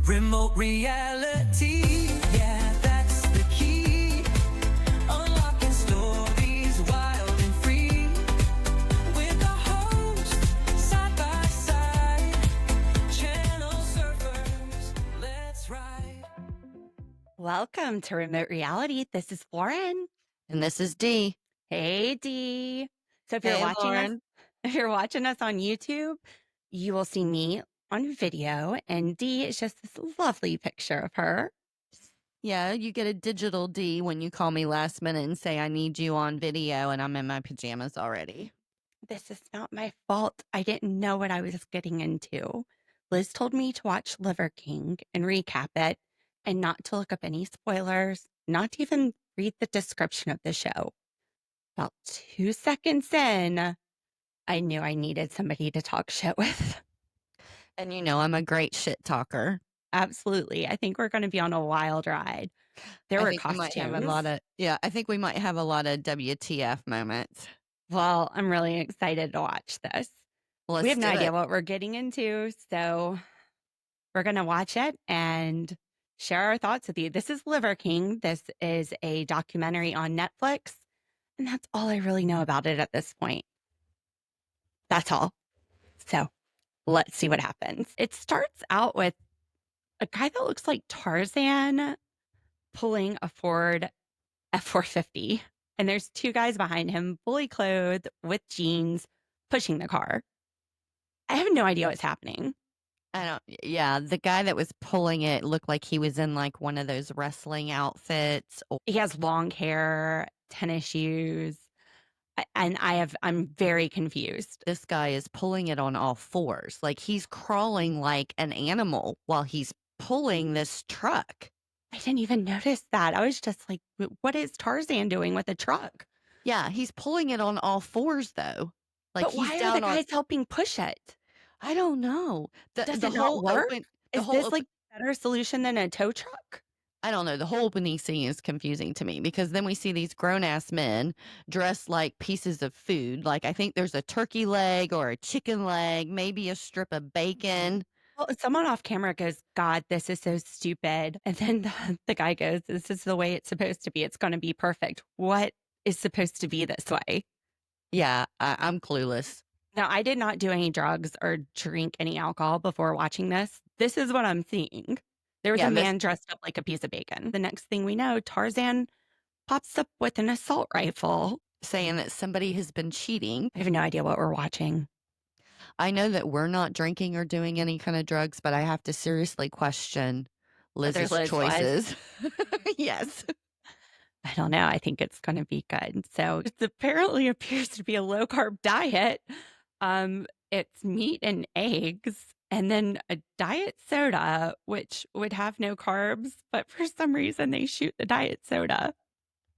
Remote reality, yeah, that's the key. Unlocking stories wild and free. With the host, side by side. Channel surfers, let's ride. Welcome to Remote Reality. This is Lauren. And this is Dee. Hey Dee. So if you're Hey, watching us, Lauren. if you're watching us on YouTube, you will see me on video, and Dee is just this lovely picture of her. Yeah, you get a digital D when you call me last minute and say I need you on video, and I'm in my pajamas already. This is not my fault. I didn't know what I was getting into. Liz told me to watch Liver King and recap it, and not to look up any spoilers, not to even read the description of the show. About 2 seconds in, I knew I needed somebody to talk shit with. And you know I'm a great shit talker. Absolutely. I think we're going to be on a wild ride. There I were think we might have a costumes. lot of I think we might have a lot of WTF moments. Well, I'm really excited to watch this. Let's We have no do idea it. what we're getting into, so we're going to watch it and share our thoughts with you. This is Liver King. This is a documentary on Netflix, and that's all I really know about it at this point. That's all. So let's see what happens. It starts out with a guy that looks like Tarzan pulling a Ford F450. And there's two guys behind him, fully clothed with jeans, pushing the car. I have no idea what's happening. The guy that was pulling it looked like he was in like one of those wrestling outfits. He has long hair, tennis shoes, and I'm very confused. This guy is pulling it on all fours. Like he's crawling like an animal while he's pulling this truck. I didn't even notice that. I was just like, what is Tarzan doing with a truck? Yeah, he's pulling it on all fours though. Like But he's why are down the on guys helping push it? I don't know. Does The it not whole work? open Is this like a better solution than a tow truck? I don't know. The whole opening scene is confusing to me because then we see these grown ass men dressed like pieces of food. Like I think there's a turkey leg or a chicken leg, maybe a strip of bacon. Well, someone off camera goes, God, this is so stupid. And then the guy goes, this is the way it's supposed to be. It's going to be perfect. What is supposed to be this way? Yeah, I'm clueless. Now, I did not do any drugs or drink any alcohol before watching this. This is what I'm seeing. There was Yeah, a this- man dressed up like a piece of bacon. The next thing we know, Tarzan pops up with an assault rifle. Saying that somebody has been cheating. I have no idea what we're watching. I know that we're not drinking or doing any kind of drugs, but I have to seriously question Liz's Liz was. choices. Yes. I don't know. I think it's going to be good. So it apparently appears to be a low carb diet. It's meat and eggs, and then a diet soda, which would have no carbs, but for some reason they shoot the diet soda.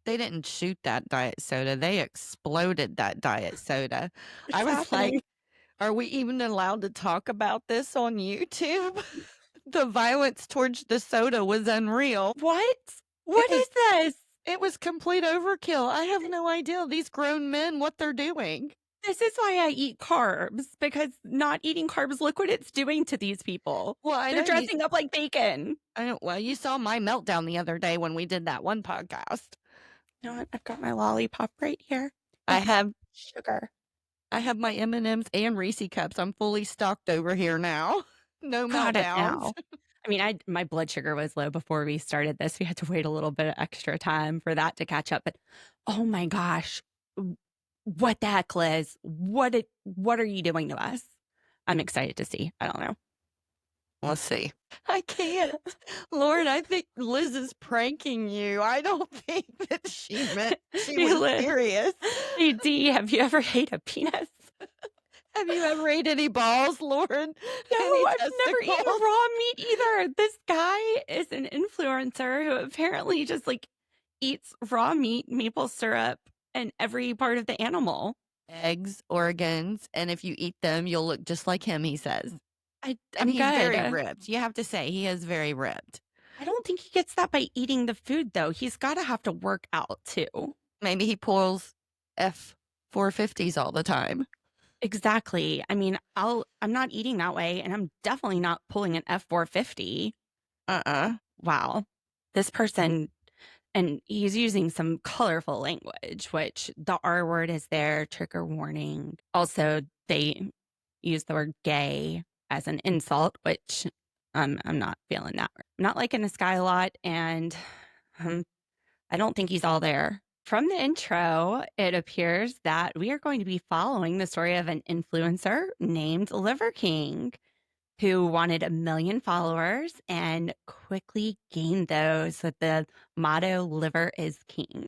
They didn't shoot that diet soda. They exploded that diet soda. I What's was happening? like, are we even allowed to talk about this on YouTube? The violence towards the soda was unreal. What? What was- is this? It was complete overkill. I have no idea these grown men what they're doing. This is why I eat carbs, because not eating carbs, look what it's doing to these people. Well, I They're know dressing up like bacon. well, you saw my meltdown the other day when we did that one podcast. You know what? I've got my lollipop right here. I have Sugar. I have my M&Ms and Reese cups. I'm fully stocked over here now. No Got it meltdowns. now. I mean, my blood sugar was low before we started this. We had to wait a little bit of extra time for that to catch up. But oh my gosh, what the heck, Liz? What are you doing to us? I'm excited to see. I don't know. Let's see. I can't. Lord, I think Liz is pranking you. I don't think that she meant she Hey, was Liz. serious. Hey, Dee, have you ever ate a penis? Have you ever ate any balls, Lauren? No, Any I've never eaten testicles? raw meat either. This guy is an influencer who apparently just like eats raw meat, maple syrup, and every part of the animal. Eggs, organs, and if you eat them, you'll look just like him, he says. I'm And he's very good. ripped. You have to say, he is very ripped. I don't think he gets that by eating the food, though. He's got to have to work out, too. Maybe he pulls F450s all the time. Exactly. I mean, I'm not eating that way, and I'm definitely not pulling an F450. Uh-uh. Wow. This person, and he's using some colorful language, which the R word is there, trigger warning. Also, they use the word gay as an insult, which I'm not feeling that. I'm not liking this guy a lot, and um, I don't think he's all there. From the intro, it appears that we are going to be following the story of an influencer named Liver King who wanted 1 million followers and quickly gained those with the motto "Liver is King."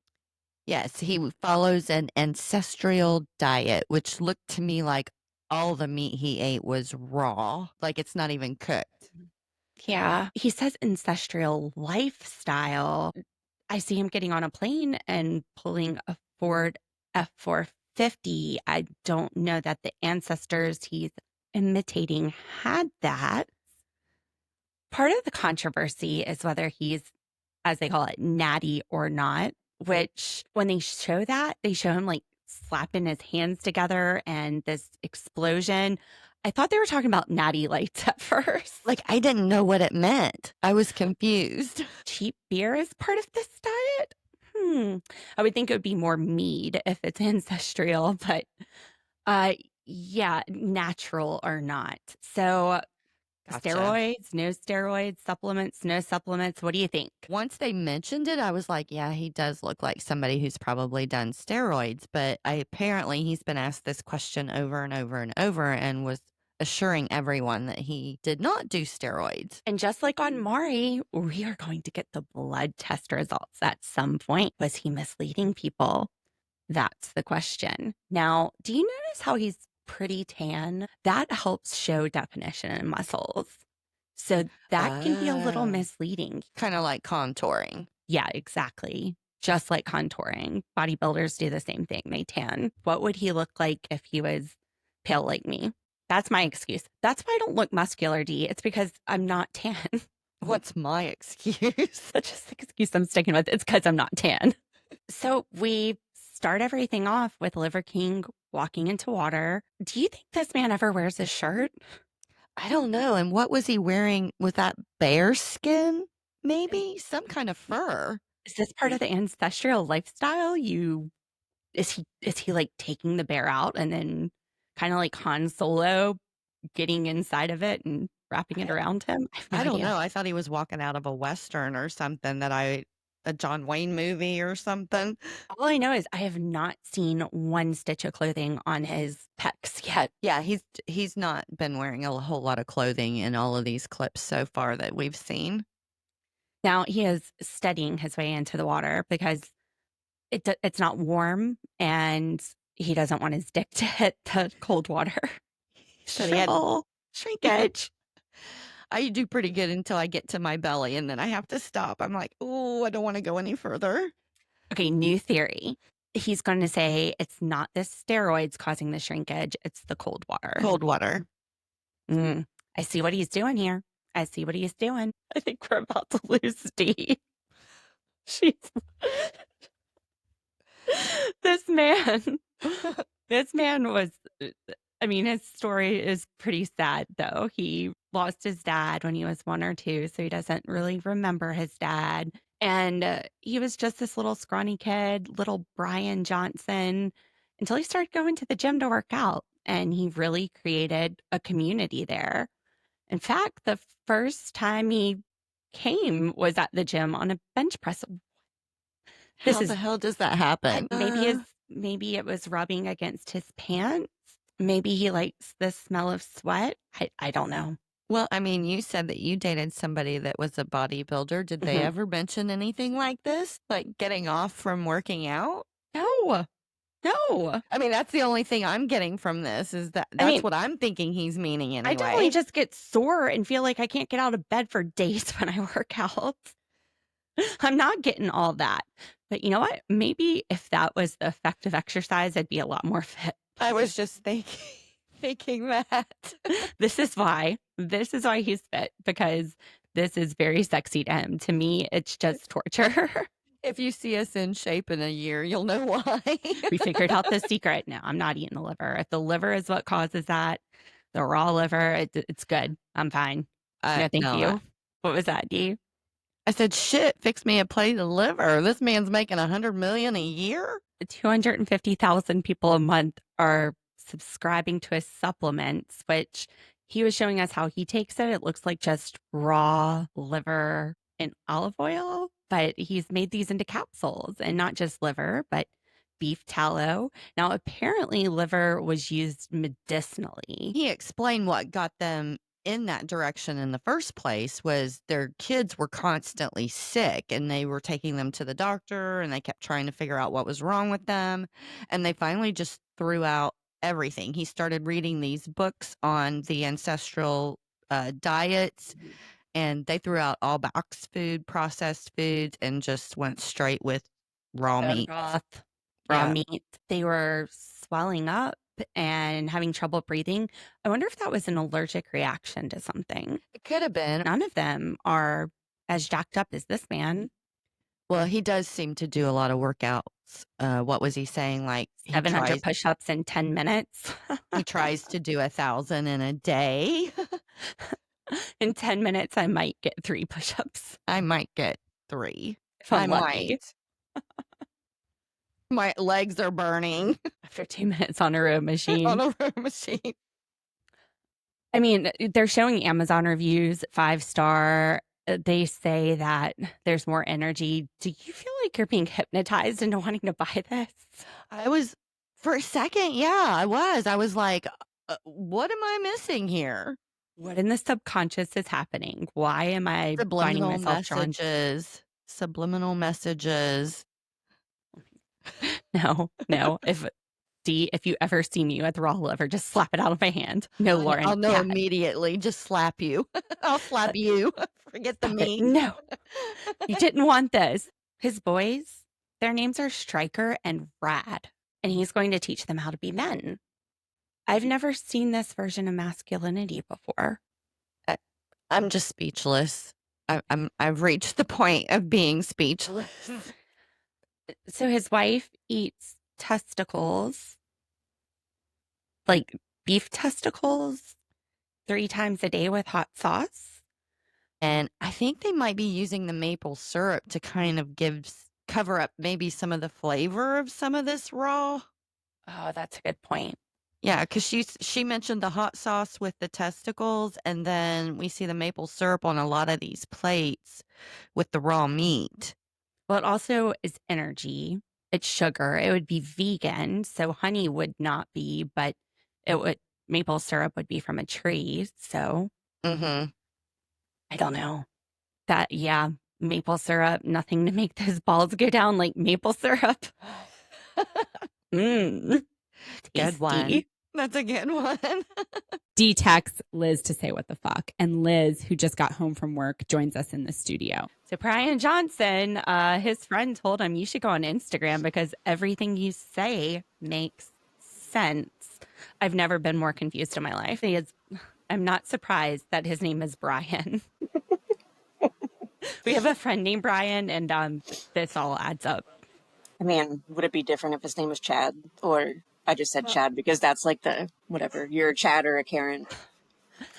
Yes, he follows an ancestral diet, which looked to me like all the meat he ate was raw, like it's not even cooked. Yeah. He says ancestral lifestyle. I see him getting on a plane and pulling a Ford F450. I don't know that the ancestors he's imitating had that. Part of the controversy is whether he's, as they call it, natty or not, which when they show that, they show him like slapping his hands together and this explosion. I thought they were talking about natty lights at first. Like, I didn't know what it meant. I was confused. Cheap beer is part of this diet? I would think it would be more mead if it's ancestral, but yeah, natural or not. So Gotcha. steroids, no steroids, supplements, no supplements. What do you think? Once they mentioned it, I was like, yeah, he does look like somebody who's probably done steroids. But apparently he's been asked this question over and over and over and was assuring everyone that he did not do steroids. And just like on Maury, we are going to get the blood test results at some point. Was he misleading people? That's the question. Now, do you notice how he's pretty tan? That helps show definition in muscles. So that can be a little Ah. misleading. Kind of like contouring. Yeah, exactly. Just like contouring. Bodybuilders do the same thing. They tan. What would he look like if he was pale like me? That's my excuse. That's why I don't look muscular, D. It's because I'm not tan. What's my excuse? Such a excuse I'm sticking with. It's because I'm not tan. So we start everything off with Liver King walking into water. Do you think this man ever wears a shirt? I don't know. And what was he wearing? Was that bear skin? Maybe some kind of fur. Is this part of the ancestral lifestyle? Is he like taking the bear out and then kind of like Han Solo getting inside of it and wrapping it around him? I have no I don't idea. know. I thought he was walking out of a Western or something a John Wayne movie or something. All I know is I have not seen one stitch of clothing on his pecs yet. Yeah, he's not been wearing a whole lot of clothing in all of these clips so far that we've seen. Now he is steadying his way into the water because it's not warm and he doesn't want his dick to hit the cold water. So he had shrinkage. I do pretty good until I get to my belly and then I have to stop. I'm like, oh, I don't want to go any further. Okay, new theory. He's going to say it's not the steroids causing the shrinkage, it's the cold water. Cold water. I see what he's doing here. I see what he's doing. I think we're about to lose Steve. She's this man was, I mean, his story is pretty sad though. He lost his dad when he was 1 or 2, so he doesn't really remember his dad. And he was just this little scrawny kid, little Brian Johnson, until he started going to the gym to work out. And he really created a community there. In fact, the first time he came was at the gym on a bench press. How the hell does that happen? Maybe it was rubbing against his pants. Maybe he likes the smell of sweat. I don't know. Well, I mean, you said that you dated somebody that was a bodybuilder. Did they Mhm. ever mention anything like this? Like getting off from working out? No. I mean, that's the only thing I'm getting from this is that's mean, what I'm thinking he's meaning anyway. I definitely just get sore and feel like I can't get out of bed for days when I work out. I'm not getting all that. But you know what? Maybe if that was the effect of exercise, I'd be a lot more fit. I was just thinking that. This is why he's fit, because this is very sexy to him. To me, it's just torture. If you see us in shape in a year, you'll know why. We figured out the secret. No, I'm not eating the liver. If the liver is what causes that, the raw liver, it's good. I'm fine. No, thank you. What was that, Dee? I said, shit, fix me a plate of liver. This man's making $100 million a year. 250,000 people a month are subscribing to his supplements, which he was showing us how he takes it. It looks like just raw liver and olive oil, but he's made these into capsules, and not just liver, but beef tallow. Now, apparently, liver was used medicinally. He explained what got them in that direction in the first place was their kids were constantly sick and they were taking them to the doctor and they kept trying to figure out what was wrong with them. And they finally just threw out everything. He started reading these books on the ancestral diets, and they threw out all box food, processed foods, and just went straight with raw Bone meat. broth, raw Yeah. meat. They were swelling up and having trouble breathing. I wonder if that was an allergic reaction to something. It could have been. None of them are as jacked up as this man. Well, he does seem to do a lot of workouts. What was he saying? Like 700 push-ups in 10 minutes. he tries to do 1,000 in a day. In 10 minutes, I might get 3 push-ups I might get 3. if I'm I lucky. might. My legs are burning After 2 minutes on a row machine. on a row machine. I mean, they're showing Amazon reviews, 5-star. They say that there's more energy. Do you feel like you're being hypnotized into wanting to buy this? I was, for a second, yeah, I was. I was like, what am I missing here? What in the subconscious is happening? Why am I finding Subliminal myself drawn? messages. Subliminal messages. No. If you ever see me with raw liver, just slap it out of my hand. No, Lauren. I'll know yeah. immediately. Just slap you. I'll slap you. Forget the Stop it. meat. No, you didn't want this. His boys, their names are Striker and Rad, and he's going to teach them how to be men. I've never seen this version of masculinity before. I'm just speechless. I've reached the point of being speechless. So his wife eats testicles, like beef testicles, 3 times a day with hot sauce. And I think they might be using the maple syrup to kind of cover up maybe some of the flavor of some of this raw. Oh, that's a good point. Yeah, because she mentioned the hot sauce with the testicles, and then we see the maple syrup on a lot of these plates with the raw meat. Well, it also is energy. It's sugar. It would be vegan, so honey would not be, but maple syrup would be from a tree. So Mm-hmm. I don't know. Maple syrup, nothing to make those balls go down like maple syrup. Good one. Tasty. That's a good one. Dee texts Liz to say what the fuck. And Liz, who just got home from work, joins us in the studio. So Brian Johnson, his friend told him, you should go on Instagram because everything you say makes sense. I've never been more confused in my life. I'm not surprised that his name is Brian. We have a friend named Brian, and this all adds up. I mean, would it be different if his name was Chad? Or I just said Chad because that's like the whatever. You're a Chad or a Karen.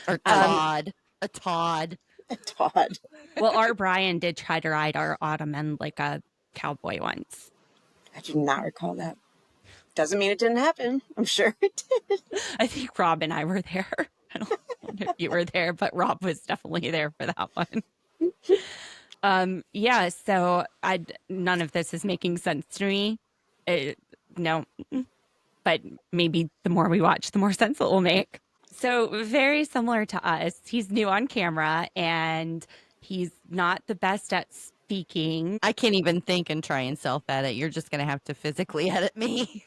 Or Todd. A Todd. Todd. Well, our Brian did try to ride our Ottoman like a cowboy once. I do not recall that. Doesn't mean it didn't happen. I'm sure it did. I think Rob and I were there. I don't know if you were there, but Rob was definitely there for that one. So none of this is making sense to me. No, but maybe the more we watch, the more sense it will make. So very similar to us. He's new on camera and he's not the best at speaking. I can't even think and try and self-edit. You're just going to have to physically edit me.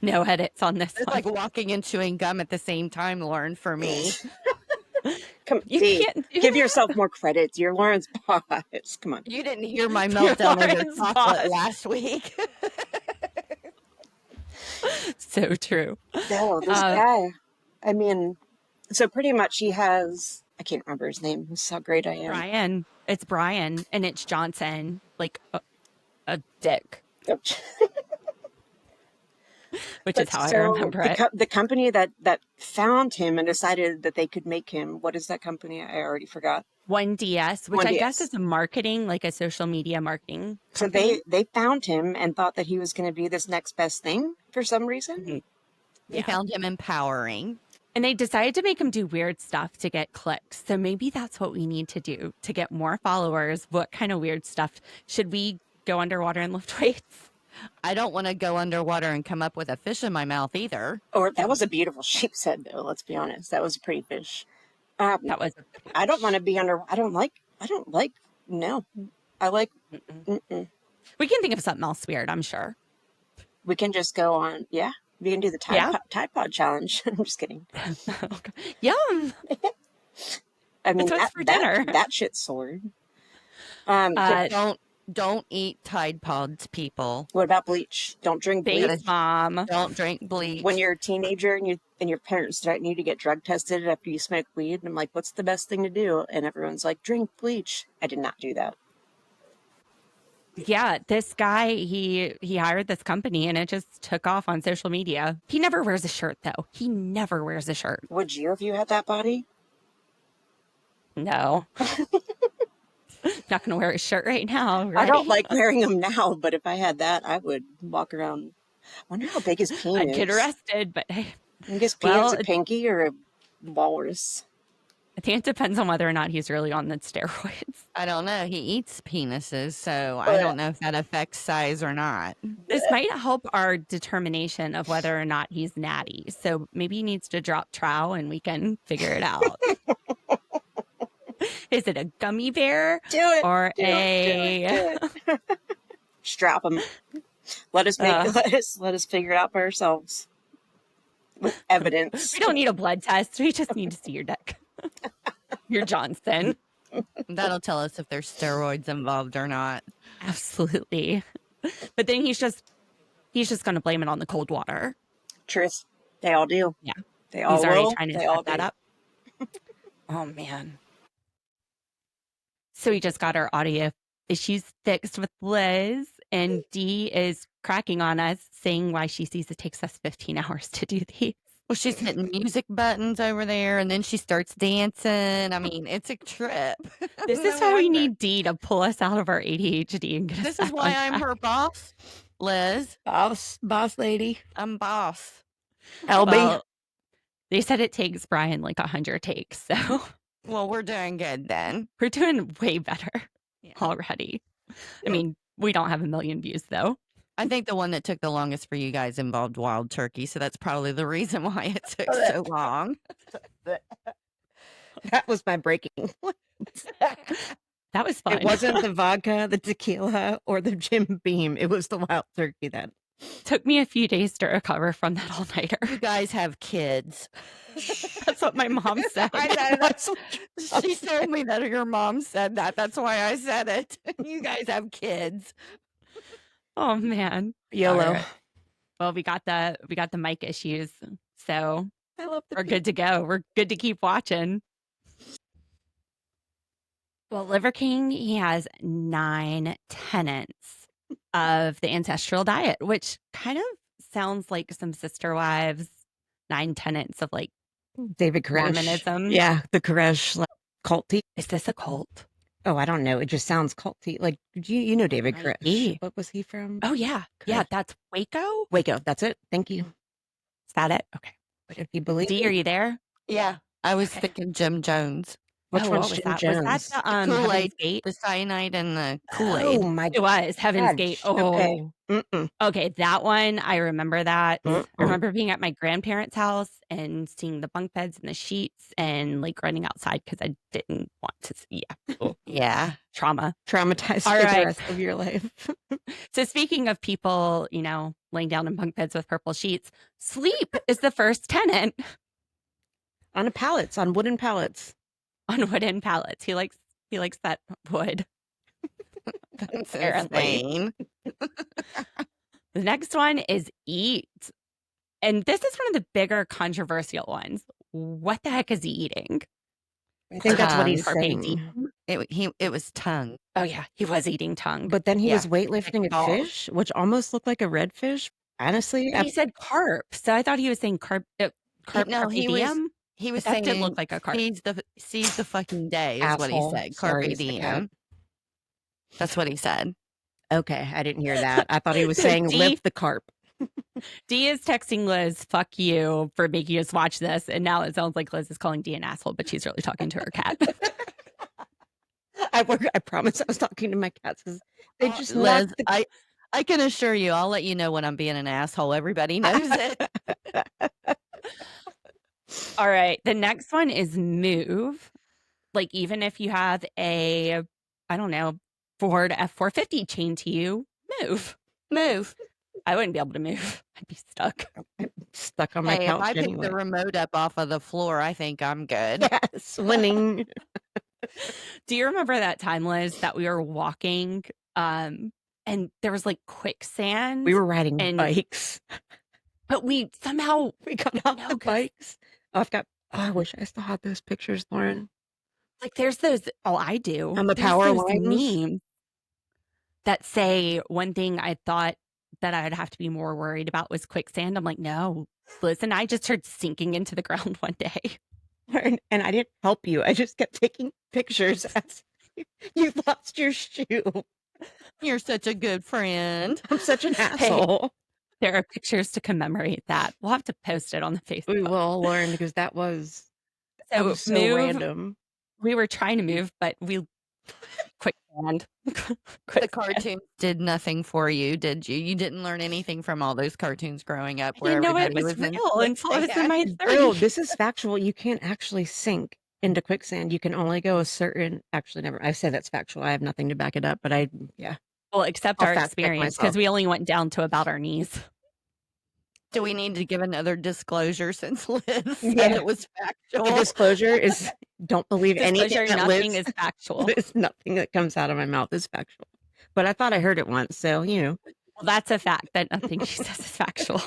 No edits on this It's one. like walking and chewing gum at the same time, Lauren, for me. Come, You Dee, can't do give that. yourself more credit. You're Lawrence Boss. Come on. You didn't hear my meltdown over Lauren's chocolate boss. last week. So true. No, this guy. I mean, so pretty much he has. I can't remember his name. This is how great I am. Brian. It's Brian and it's Johnson, like a dick. which But is how I so remember it. the company that found him and decided that they could make him, what is that company? I already forgot. 1DS, which I guess 1DS. is a marketing, like a social media marketing So company. they found him and thought that he was going to be this next best thing for some reason. Mhm. They Yeah. found him empowering. And they decided to make him do weird stuff to get clicks. So maybe that's what we need to do to get more followers. What kind of weird stuff? Should we go underwater and lift weights? I don't want to go underwater and come up with a fish in my mouth either. Or that was a beautiful sheep's head, though. Let's be honest, that was a pretty fish. That was. I don't want to be under. I don't like. No, I like. Mm-mm. We can think of something else weird, I'm sure. We can just go on. Yeah, we can do the Tide Pod challenge. I'm just kidding. Yum. I mean, what's for dinner. That shit's sword. Don't eat Tide Pods, people. What about bleach? Don't drink bleach. Thanks, Mom. Don't drink bleach. When you're a teenager and your parents threaten you to get drug tested after you smoke weed, and I'm like, what's the best thing to do? And everyone's like, drink bleach. I did not do that. Yeah, this guy, he hired this company and it just took off on social media. He never wears a shirt, though. He never wears a shirt. Would you if you had that body? No. Not going to wear a shirt right now. I don't Ready? like wearing them now, but if I had that, I would walk around. I wonder how big his penis I'd is. get arrested, but I I guess Well, a pinky or a walrus. think it depends on whether or not he's really on the steroids. I don't know. He eats penises, so I don't know if that affects size or not. This might help our determination of whether or not he's natty. So maybe he needs to drop trow and we can figure it out. Is it a gummy bear Do it. or Do a... it. Strap him. Let us figure it out for ourselves with evidence. We don't need a blood test. We just need to see your dick. Your Johnson. That'll tell us if there's steroids involved or not. Absolutely. But then he's just going to blame it on the cold water. Truth. They all do. Yeah. They all He's already will. trying to They all set that do. up. Oh, man. So we just got our audio issues fixed with Liz, and Dee is cracking on us, saying why she sees it takes us 15 hours to do these. Well, she's hitting music buttons over there, and then she starts dancing. I mean, it's a trip. This is No why we wonder. need Dee to pull us out of our ADHD and get us This is back why on I'm track. her boss, Liz. Boss lady. I'm boss. LB. Well, they said it takes Brian like 100 takes, so Well, we're doing good then. we're doing way better Yeah. already. I mean, we don't have 1 million views though. I think the one that took the longest for you guys involved wild turkey, so that's probably the reason why it took so long. That was my breaking. That was fun. It wasn't the vodka, the tequila, or the Jim Beam. It was the wild turkey that. Took me a few days to recover from that all nighter. You guys have kids. That's what my mom said. I know. That's, she told me that your mom said that. That's why I said it. You guys have kids. Oh man. YOLO. All right. Well, we got the mic issues, so I love the we're good to go. We're good to keep watching. Well, Liver King, he has 9 tenets of the ancestral diet, which kind of sounds like some sister wives 9 tenets of like David Koresh. Mormonism. Yeah, the Koresh like, culty. Is this a cult? Oh, I don't know. It just sounds culty. Like you know David Might Koresh. be. What was he from? Oh yeah. Yeah, Koresh. that's Waco. Waco. That's it. Thank you. Is that it? Okay. But if you believe Dee, are you there? Yeah. I was Okay. thinking Jim Jones. which Oh, one's what was Jim that? Jones? Was that the Kool-Aid. Heaven's Gate? The cyanide and the Kool-Aid. Oh my It was Heaven's God. Gate. Oh, Okay. Mm-mm. okay. That one, I remember that. Mm-mm. I remember being at my grandparents' house and seeing the bunk beds and the sheets and like running outside because I didn't want to see. Yeah. Oh, Yeah. trauma. Traumatized All for right. the rest of your life. So speaking of people, laying down in bunk beds with purple sheets, sleep is the first tenant On pallets, on wooden pallets. on wooden pallets. He likes that wood. That's Apparently. insane. The next one is eat. And this is one of the bigger controversial ones. What the heck is he eating? I think that's what he's Carpe saying. diem. It was tongue. Oh yeah, he was eating tongue. But then he Yeah. was weightlifting Like a balls. fish, which almost looked like a redfish. Honestly, He said carp, so I thought he was saying carp No, carpe diem. he was But that did saying look like a carp. seize the fucking day is what he asshole. said. Sorry, Carpe it's the cat. diem. That's what he said. Okay, I didn't hear that. I thought he was So saying D- lift the carp. D is texting Liz, "Fuck you for making us watch this," and now it sounds like Liz is calling D an asshole, but she's really talking to her cat. I promise I was talking to my cats because they just Liz, knocked the I can assure you, I'll let you know when I'm being an asshole. Everybody knows it. All right, the next one is move. Like even if you have a, I don't know, Ford F450 chained to you, move. I wouldn't be able to move. I'd be stuck. stuck on my Hey, if couch I pick anyway. the remote up off of the floor, I think I'm good. Yes, winning. Do you remember that time, Liz, that we were walking and there was like quicksand? We were riding and bikes. but we somehow We got off No, the 'cause- bikes. Oh, I wish I still had those pictures, Lauren. like there's those I do. On the There's power those lines? memes that say one thing I thought that I'd have to be more worried about was quicksand. I'm like, no, Liz and I just started sinking into the ground one day. And I didn't help you. I just kept taking pictures as you lost your shoe. You're such a good friend. I'm such an asshole. There are pictures to commemorate that. We'll have to post it on the Facebook. We will, Lauren, because that was so move, random. We were trying to move, but we quicksand. The cartoons did nothing for you, did you? You didn't learn anything from all those cartoons growing up I where didn't know it everybody was in real until I was in my Bro, 30s. this is factual. You can't actually sink into quicksand. You can only go a certain. Actually, never. I say that's factual. I have nothing to back it up, but yeah. Well, except I'll our fact check experience, myself. because we only went down to about our knees. Do we need to give another disclosure since Liz said Yeah. it was factual? The disclosure is don't believe anything Disclosure, that nothing Liz is factual. nothing that comes out of my mouth is factual. But I thought I heard it once, so Well, that's a fact that nothing she says is factual.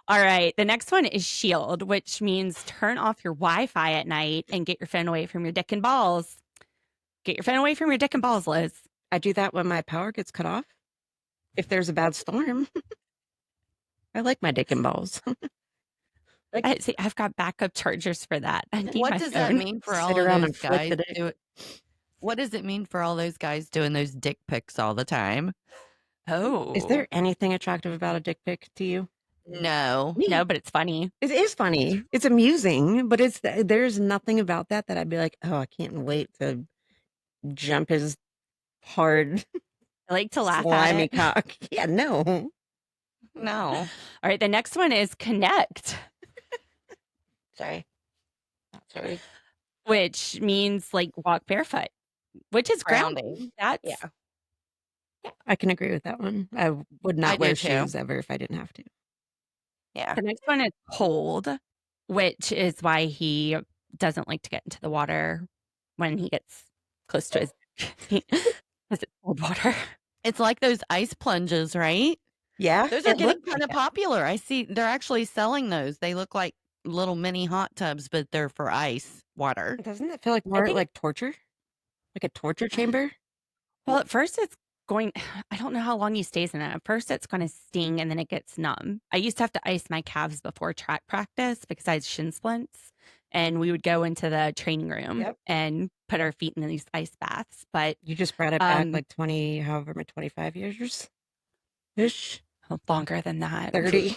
All right. The next one is shield, which means turn off your Wi-Fi at night and get your phone away from your dick and balls. Get your phone away from your dick and balls, Liz. I do that when my power gets cut off. If there's a bad storm. I like my dick and balls. See, I've got backup chargers for that. I need What my does that phone. mean for Sit all of around those and flip guys? the dick. What does it mean for all those guys doing those dick pics all the time? Oh. Is there anything attractive about a dick pic to you? No. No, but it's funny. It is funny. It's amusing, but there's nothing about that I'd be like, oh, I can't wait to jump his hard, I like to laugh slimy at it. cock. Yeah, no. No. All right. The next one is connect, Sorry. Sorry. which means like walk barefoot, which is grounding. Grounding. That's Yeah. I can agree with that one. I would I not do wear too. shoes ever if I didn't have to. Yeah. The next one is cold, which is why he doesn't like to get into the water when he gets close to his because it's cold water. It's like those ice plunges, right? Yeah. Those are it getting looked kind of like popular. I see they're actually selling those. They look like little mini hot tubs, but they're for ice water. that. Doesn't it feel like more think- like torture? Like a torture chamber? Well, at first it's going, I don't know how long he stays in it. At first it's going to sting and then it gets numb. I used to have to ice my calves before track practice because I had shin splints. And we would go into the training room Yep. and put our feet in these ice baths. But You just brought it back Um, like 20, however many, 25 years ish, longer than that. 30.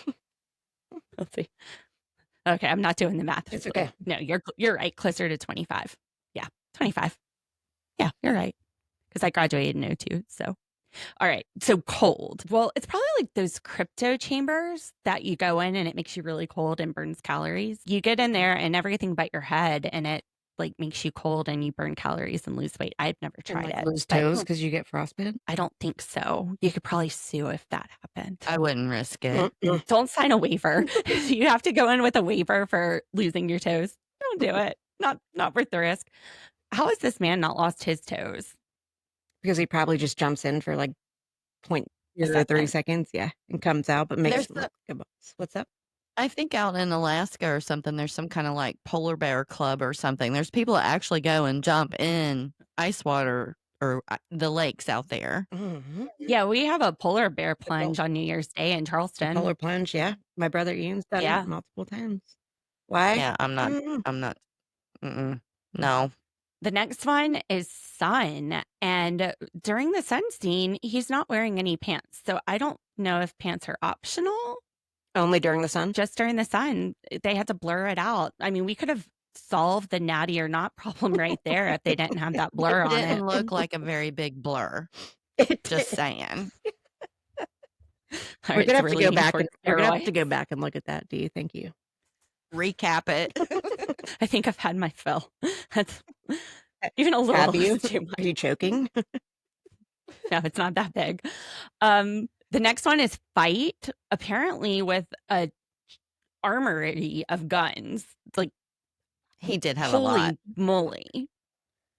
Let's see. Okay, I'm not doing the math. It's okay. No, you're right. Closer to 25. Yeah, 25. Yeah, you're right. Because I graduated in 02. So, all right. So cold. Well, it's probably like those crypto chambers that you go in and it makes you really cold and burns calories. You get in there and everything but your head and it like makes you cold and you burn calories and lose weight. I've never And, tried like, it. lose but toes because you get frostbite. I don't think so. You could probably sue if that happened. I wouldn't risk it. Mm-mm. Don't sign a waiver. You have to go in with a waiver for losing your toes. Don't do it. Not worth the risk. How has this man not lost his toes? Because he probably just jumps in for like point A 0.3 second. seconds, yeah, and comes out, but makes There's it look like a boss. What's up? I think out in Alaska or something, there's some kind of like polar bear club or something. There's people that actually go and jump in ice water or the lakes out there. Mhm. Yeah, we have a polar bear plunge on New Year's Day in The Charleston. polar plunge, yeah. My brother Ian's done Yeah. it multiple times. Why? Yeah, I'm not. No. The next one is Sun. And during the Sun scene, he's not wearing any pants. So I don't know if pants are optional. Only during the sun? Just during the Sun, they had to blur it out. I mean, we could have solved the natty or not problem right there if they didn't have that blur It on didn't it. look like a very big blur. It Just did. saying. All We're right, gonna so have to we're go leaning back towards and we're gonna have to steroids. go back and look at that, Dee. Thank you. Recap it. I think I've had my fill. That's even a little Have you? is too much. Are you choking? No, it's not that big. The next one is Fight, apparently with a armory of guns. It's like, He did have a lot. holy moly.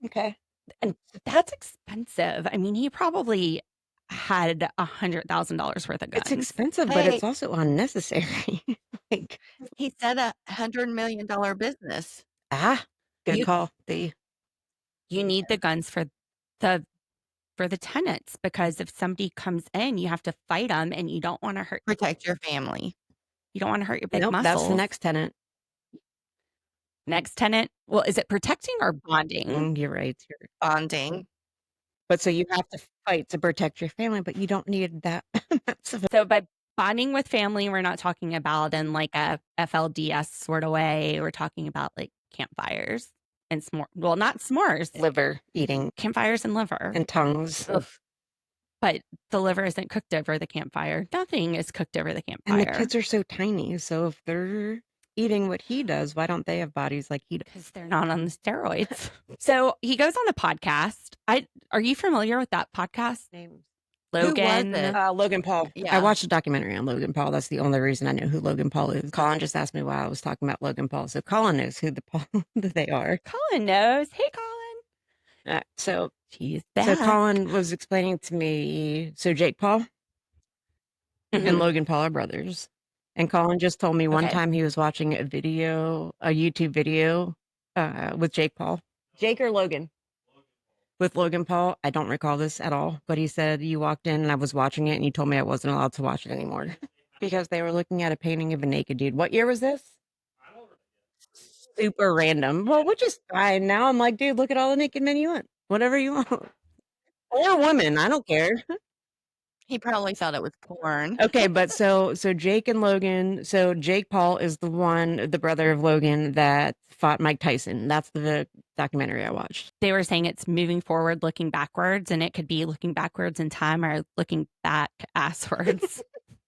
Okay. And that's expensive. I mean, he probably had $100,000 worth of guns. It's expensive, but Hey. it's also unnecessary. Like, He said $100 million business. good You- call, Dee. You need the guns for the tenants, because if somebody comes in, you have to fight them, and you don't want to hurt. Protect your family. You don't want to hurt your big Nope, muscles. that's the next tenant. Next tenant. Well, is it protecting or bonding? You're right. Bonding. But so you have to fight to protect your family, but you don't need that massive. So by bonding with family, we're not talking about in like a FLDS sort of way. We're talking about like campfires and s'more. Well, not s'mores. Liver eating Campfires and liver. and tongues. Ugh. But the liver isn't cooked over the campfire. Nothing is cooked over the campfire. And the kids are so tiny. So if they're eating what he does, why don't they have bodies like he does? because they're not on the steroids. So he goes on a podcast. Are you familiar with that podcast? Names. Who was Logan. it? Logan Paul. Yeah. I watched a documentary on Logan Paul. That's the only reason I know who Logan Paul is. Colin just asked me why I was talking about Logan Paul. So Colin knows who the Paul that they are. Colin knows. Hey, Colin. So She's back. Colin was explaining to me. So Jake Paul and Mhm. Logan Paul are brothers. And Colin just told me one Okay. time he was watching a YouTube video with Jake Paul. Jake or Logan? With Logan Paul. I don't recall this at all, but he said you walked in and I was watching it and you told me I wasn't allowed to watch it anymore because they were looking at a painting of a naked dude. What year was this? Super random. Well, which is fine. Now I'm like, dude, look at all the naked men you want. Whatever you want. Or women. I don't care. He probably thought it was porn. Okay, but so Jake and Logan. So Jake Paul is the brother of Logan that fought Mike Tyson. That's the documentary I watched. They were saying it's moving forward, looking backwards, and it could be looking backwards in time or looking back asswards.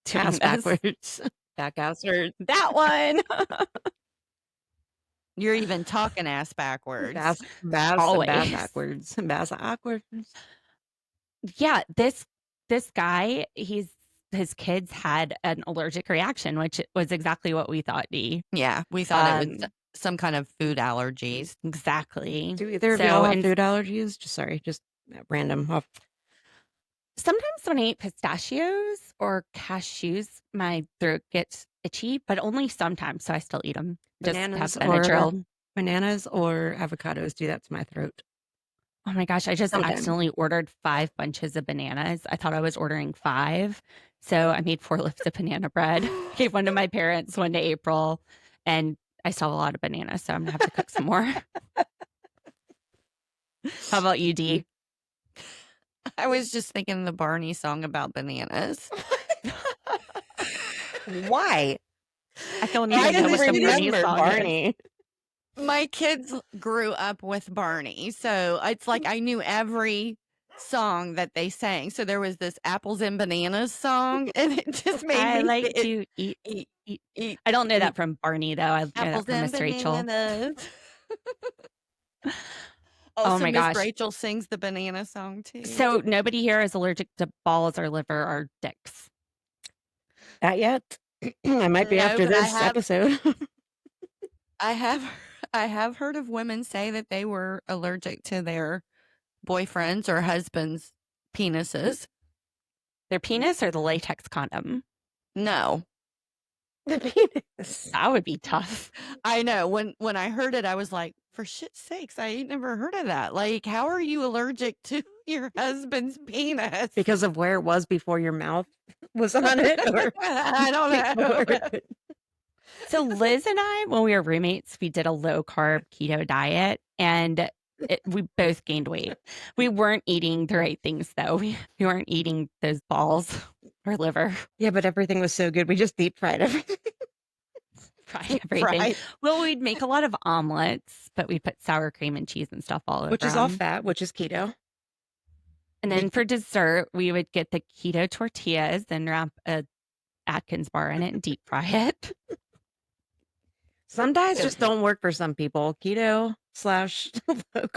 doing Ass this. backwards, back asswards, That one. You're even talking ass backwards. bass Always. backwards, bass backwards. Yeah, this guy, his kids had an allergic reaction, which was exactly what we thought, Dee. Yeah, we thought it was Um, some kind of food allergies. Exactly. Do either of So, y'all have and- food allergies? Just random. Off. Sometimes when I eat pistachios or cashews, my throat gets itchy, but only sometimes. So I still eat them. Just Bananas have or Benadryl. Bananas or avocados do that to my throat. Oh my gosh, I just Sometimes. accidentally ordered 5 bunches of bananas. I thought I was ordering 5. So I made 4 loaves of banana bread, gave one to my parents, one to April, and I still have a lot of bananas. So I'm going to have to cook some more. How about you, Dee? I was just thinking the Barney song about bananas. Why? I don't I even know didn't what the Barney remember song is. Barney. My kids grew up with Barney, so it's like I knew every song that they sang. So there was this apples and bananas song, and it just made I me like think- to eat. eat I don't know eat that from Barney, though. I know that apples from and Miss Rachel. bananas. Oh so my Miss gosh. Rachel sings the banana song too. So nobody here is allergic to balls or liver or dicks. Not yet. I might be No, after but I this have- episode. I have heard of women say that they were allergic to their boyfriends or husbands' penises. Their penis or the latex condom? No, The penis. That would be tough. I know. When I heard it, I was like, For shit's sakes, I ain't never heard of that. Like, how are you allergic to your husband's penis? Because of where it was before your mouth was on it, or I don't know. or- So Liz and I, when we were roommates, we did a low carb keto diet, and we both gained weight. We weren't eating the right things though. We weren't eating those balls or liver, yeah, but everything was so good. We just deep fried everything. fried everything. Right. Well, we'd make a lot of omelets, but we'd put sour cream and cheese and stuff all over Which is all 'em. fat, which is keto. And then for dessert, we would get the keto tortillas and wrap a Atkins bar in it and deep fry it. Some diets just don't work for some people. Keto / low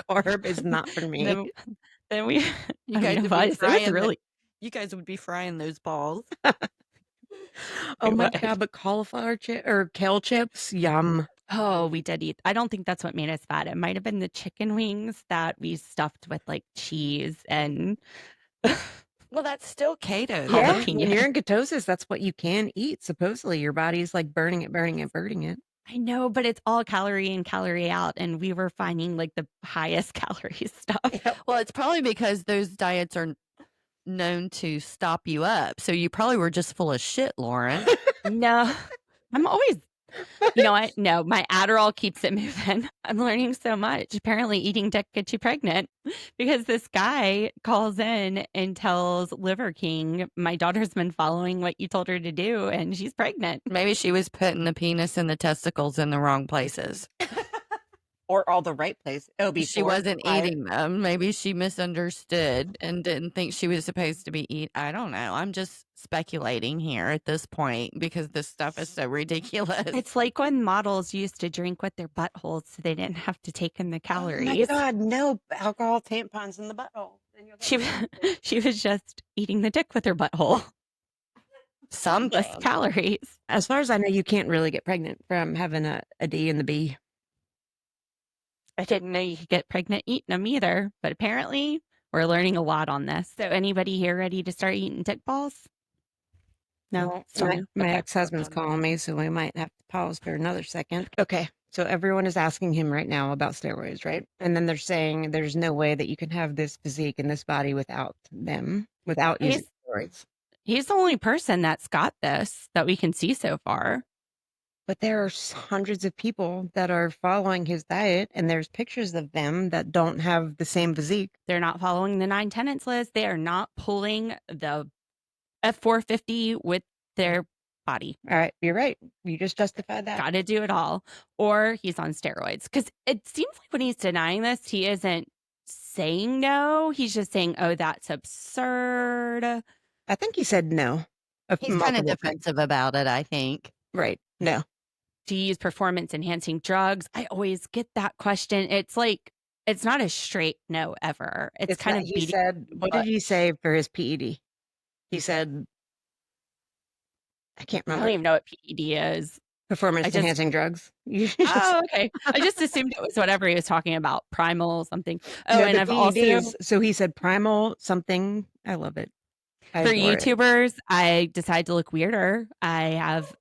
carb is not for me. Then we, You I guys mean, would what? be It was frying really You guys would be frying those balls. Oh my would. god, but cauliflower chip or kale chips, yum. Oh, we did eat. I don't think that's what made us fat. It might have been the chicken wings that we stuffed with like cheese and Well, that's still keto. though. Yeah, Jalapeno. when you're in ketosis, that's what you can eat. Supposedly, your body's like burning it. I know, but it's all calorie in, calorie out. And we were finding like the highest calorie stuff. Well, it's probably because those diets are known to stop you up. So you probably were just full of shit, Lauren. No, I'm always, you know what? No, my Adderall keeps it moving. I'm learning so much. Apparently, eating dick gets you pregnant because this guy calls in and tells Liver King, my daughter's been following what you told her to do and she's pregnant. Maybe she was putting the penis and the testicles in the wrong places. Or all the right place. Oh, She wasn't eating them. Maybe she misunderstood and didn't think she was supposed to be eat. I don't know. I'm just speculating here at this point because this stuff is so ridiculous. It's like when models used to drink with their buttholes so they didn't have to take in the Oh my calories. god, no alcohol tampons in the butthole. Then you'll She get she was just eating the dick with her butthole. Something. Less calories. As far as I know, you can't really get pregnant from having a D and the B. I didn't know you could get pregnant eating them either, but apparently we're learning a lot on this. So anybody here ready to start eating dick balls? No, Well, still my, no? my Okay. ex-husband's calling me, so we might have to pause for another second. Okay, so everyone is asking him right now about steroids, right? And then they're saying there's no way that you can have this physique in this body without them, without using steroids. He's the only person that's got this that we can see so far. But there are hundreds of people that are following his diet, and there's pictures of them that don't have the same physique. They're not following the 9 tenets list. They are not pulling the F450 with their body. All right, you're right. You just justified that. Got to do it all. Or he's on steroids. Because it seems like when he's denying this, he isn't saying no. He's just saying, oh, that's absurd. I think he said no. He's kind of multiple times. defensive about it, I think. Right. No. Do you use performance enhancing drugs? I always get that question. It's like, it's not a straight no ever. It's kind not- of he beating. said, what did he say for his PED? He said, I can't I don't remember. even know what PED is. Performance I just- enhancing drugs. Oh, okay. I just assumed it was whatever he was talking about, primal something. Oh, No, and the I've also PEDs. So he said primal something. I love it. I for adore it. YouTubers, I decided to look weirder. I have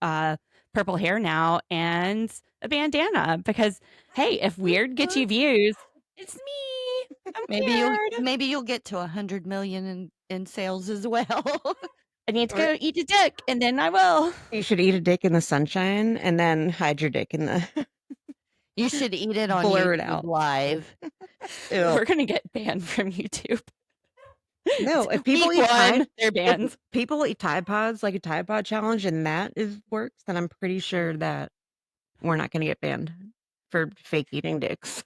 purple hair now and a bandana because hey, if weird gets you views, it's me. I'm Maybe you'll get to 100 million in sales as well. I need to go eat a dick, and then I will. You should eat a dick in the sunshine and then hide your dick in the. You should eat it on Blur it YouTube out. live. We're gonna get banned from YouTube. No, if people Week eat Tide, one, they're banned. people eat Tide Pods like a Tide Pod challenge, and that works, then I'm pretty sure that we're not going to get banned for fake eating dicks.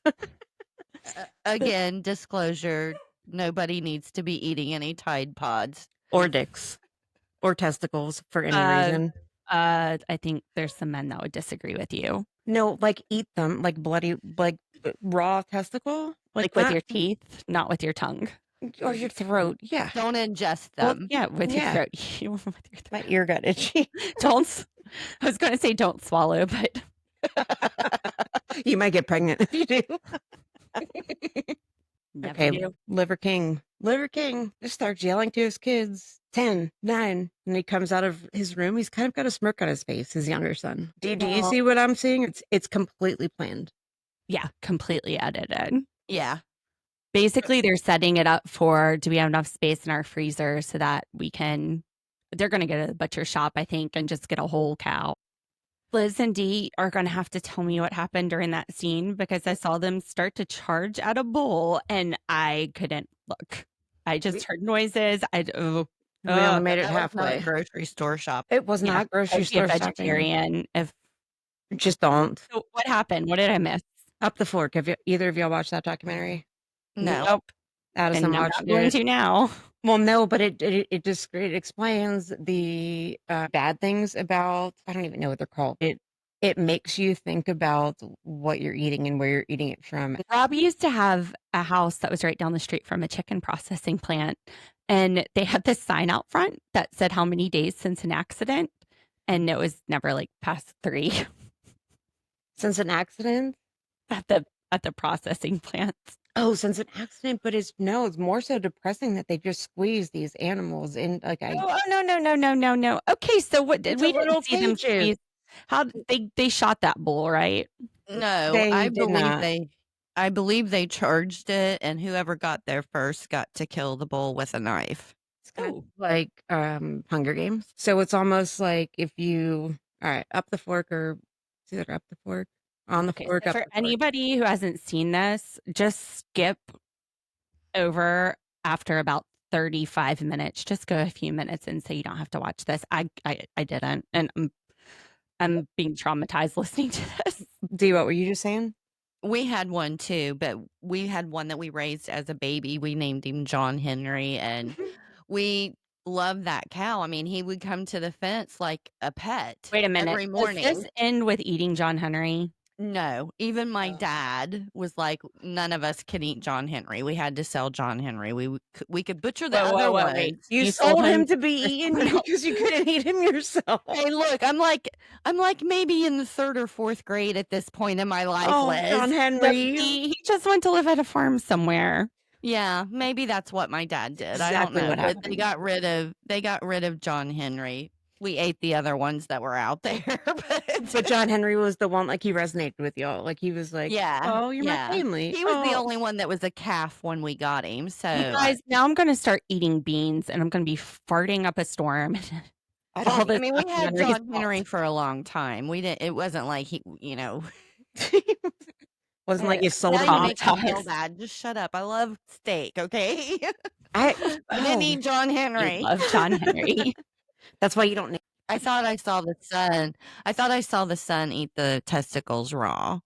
Again, disclosure, nobody needs to be eating any Tide Pods. Or dicks. Or testicles for any reason. I think there's some men that would disagree with you, No, like eat them, like bloody, like raw testicle, like with not- your teeth, not with your tongue. or your throat. Yeah, Don't ingest Well, them. yeah, with Yeah. your throat. You- with your throat. my ear got itchy. Don't. I was going to say don't swallow, but You might get pregnant if you do. never Okay, do. Liver King just starts yelling to his kids. 10, 9, and he comes out of his room. He's kind of got a smirk on his face. His younger son. Do you Well- see what I'm seeing? It's completely planned. Yeah, completely edited. Yeah. Basically, they're setting it up for, do we have enough space in our freezer so that we can, they're going to go to the butcher shop, I think, and just get a whole cow. Liz and Dee are going to have to tell me what happened during that scene because I saw them start to charge at a bull and I couldn't look. I just heard noises. We only made it That was not halfway. a grocery store shop. It was Yeah, not grocery I'd be a store shopping. vegetarian if. Just don't. So what happened? What did I miss? Up the Fork. Have either of y'all watched that documentary? No. Nope. Addison And I'm watched not going it. to now. Well, no, but it just it explains the bad things about. I don't even know what they're called. It makes you think about what you're eating and where you're eating it from. Rob used to have a house that was right down the street from a chicken processing plant. And they had this sign out front that said how many days since an accident. And it was never like past 3 Since an accident? at the processing plant. Oh, since an accident, but it's more so depressing that they just squeeze these animals in. Like Oh, no. Okay, so what did It's we a little didn't see them cages. squeeze? How they shot that bull, right? No, They I did believe not. I believe they charged it, and whoever got there first got to kill the bull with a knife. It's kind of like Hunger Games. So it's almost like if you all right, Up the Fork or it's either Up the Fork, On the Okay, Fork, so Up for the Fork. anybody who hasn't seen this, just skip over after about 35 minutes. Just go a few minutes and say you don't have to watch this. I didn't, and I'm being traumatized listening to this. D, what were you just saying? We had one too, but we had one that we raised as a baby. We named him John Henry, and we loved that cow. I mean, he would come to the fence like a pet. Wait a minute. Every Does morning. this end with eating John Henry? No, even my dad was like, none of us can eat John Henry. We had to sell John Henry. We could butcher the other ones. Wait. You sold sold him him to be eaten because you couldn't eat him yourself. Hey, look, I'm like maybe in the 3rd or 4th grade at this point in my life, Oh, Liz. John Henry. He just went to live at a farm somewhere. Yeah, maybe that's what my dad did. I Exactly don't know. what But they happened. got rid of John Henry. We ate the other ones that were out there. But John Henry was the one, like, he resonated with y'all. Like, he was like, Yeah, oh, you're yeah. my family. He was the Oh. only one that was a calf when we got him. So You guys, now I'm going to start eating beans and I'm going to be farting up a storm. I this mean, we had documentary's John Henry for a long time. We didn't. It wasn't like he, Wasn't like you sold now him you off. make me feel bad. Just shut up. I love steak. Okay, I didn't eat John Henry. You love John Henry. That's why you don't. I thought I saw the son. I thought I saw the son eat the testicles raw,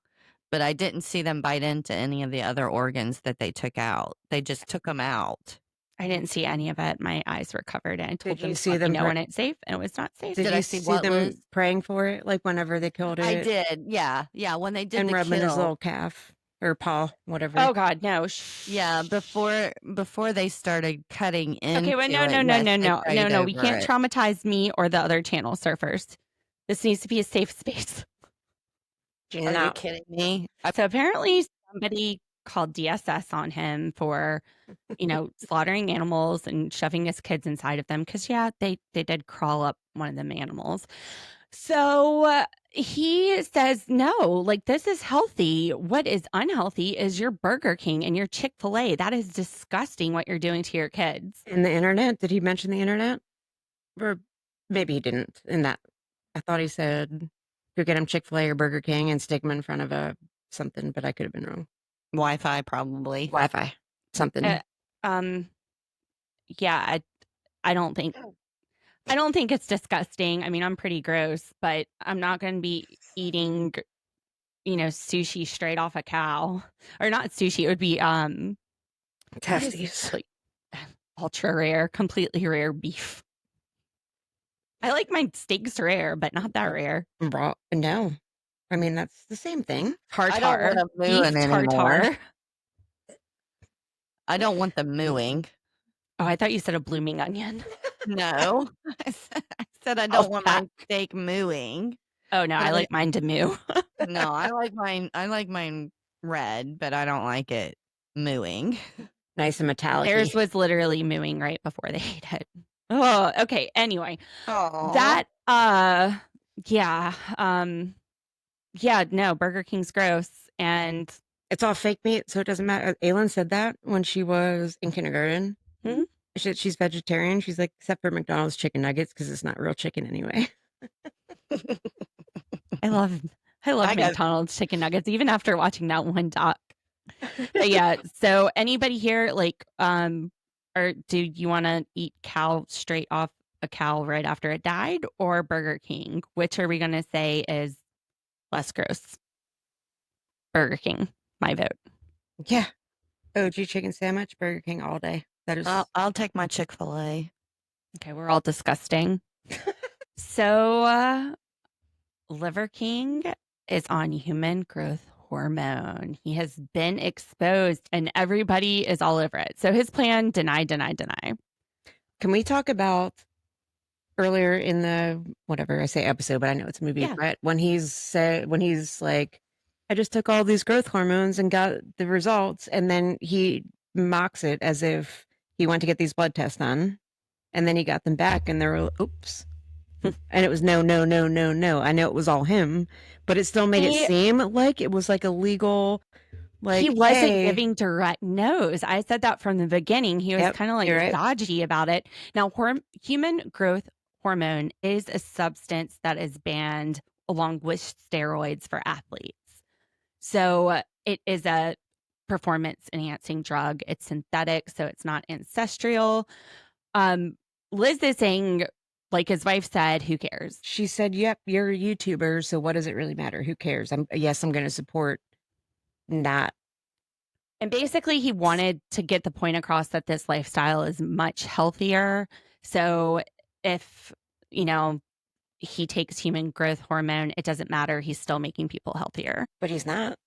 but I didn't see them bite into any of the other organs that they took out. They just took them out. I didn't see any of it. My eyes were covered. And I told Did them you to see let me them know pre- when it's safe, and it was not safe. Did Did you I see see what, them Liz? praying for it? Like whenever they killed it, I did. Yeah. When they did and the rubbing his kill. little calf or paw, whatever. Oh God, no. Yeah, before they started cutting into Okay, well, no. We can't traumatize me or the other channel surfers. This needs to be a safe space. Are you No. kidding me? So apparently somebody called DSS on him for, slaughtering animals and shoving his kids inside of them. Cause yeah, they did crawl up one of them animals. So he says, no, like this is healthy. What is unhealthy is your Burger King and your Chick-fil-A. That is disgusting what you're doing to your kids. In the internet, did he mention the internet? Or maybe he didn't. In that, I thought he said, go get him Chick-fil-A or Burger King and stick him in front of a something, but I could have been wrong. Wi-Fi probably. Wi-Fi, something. Yeah, I don't think it's disgusting. I mean, I'm pretty gross, but I'm not going to be eating, sushi straight off a cow, or not sushi. It would be Testes. like ultra rare, completely rare beef. I like my steaks rare, but not that rare. Raw. No. I mean, that's the same thing. I don't Tartar, want a beef mooing anymore. tartar. I don't want the mooing. Oh, I thought you said a blooming onion. No, I said I Oh, don't want my fat. steak mooing. Oh no, I Really? like mine to moo. No, I like mine. I like mine red, but I don't like it mooing. Nice and metallic. Theirs was literally mooing right before they ate it. Oh, okay. Anyway, that yeah, no, Burger King's gross, And It's all fake meat, so it doesn't matter. Aylin said that when she was in kindergarten. Mhm. She's vegetarian. She's like, except for McDonald's chicken nuggets because it's not real chicken anyway. I love I got- McDonald's chicken nuggets, even after watching that one doc. But yeah, so anybody here, like, or do you want to eat cow straight off a cow right after it died, or Burger King? Which are we going to say is less gross? Burger King, my vote. Yeah. OG chicken sandwich, Burger King all day. That is. I'll take my Chick-fil-A. Okay, we're all disgusting. So, Liver King is on human growth hormone. He has been exposed and everybody is all over it. So his plan, deny. Can we talk about earlier in the whatever I say episode, but I know it's a movie, Yeah. Brett, when he's like, I just took all these growth hormones and got the results, and then he mocks it as if he went to get these blood tests done, and then he got them back, and they were oops. And it was no. I know it was all him, but it still made He- it seem like it was like a legal. Like he wasn't hey, giving direct no's. I said that from the beginning. He was Yep, kind of like you're right. dodgy about it. Now, human growth hormone is a substance that is banned along with steroids for athletes. So it is a performance enhancing drug. It's synthetic, so it's not ancestral. Liz is saying, like his wife said, who cares? She said, "Yep, you're a YouTuber, so what does it really matter? Who cares? I'm going to support that." And basically, he wanted to get the point across that this lifestyle is much healthier. So if, he takes human growth hormone, it doesn't matter. He's still making people healthier. But he's not.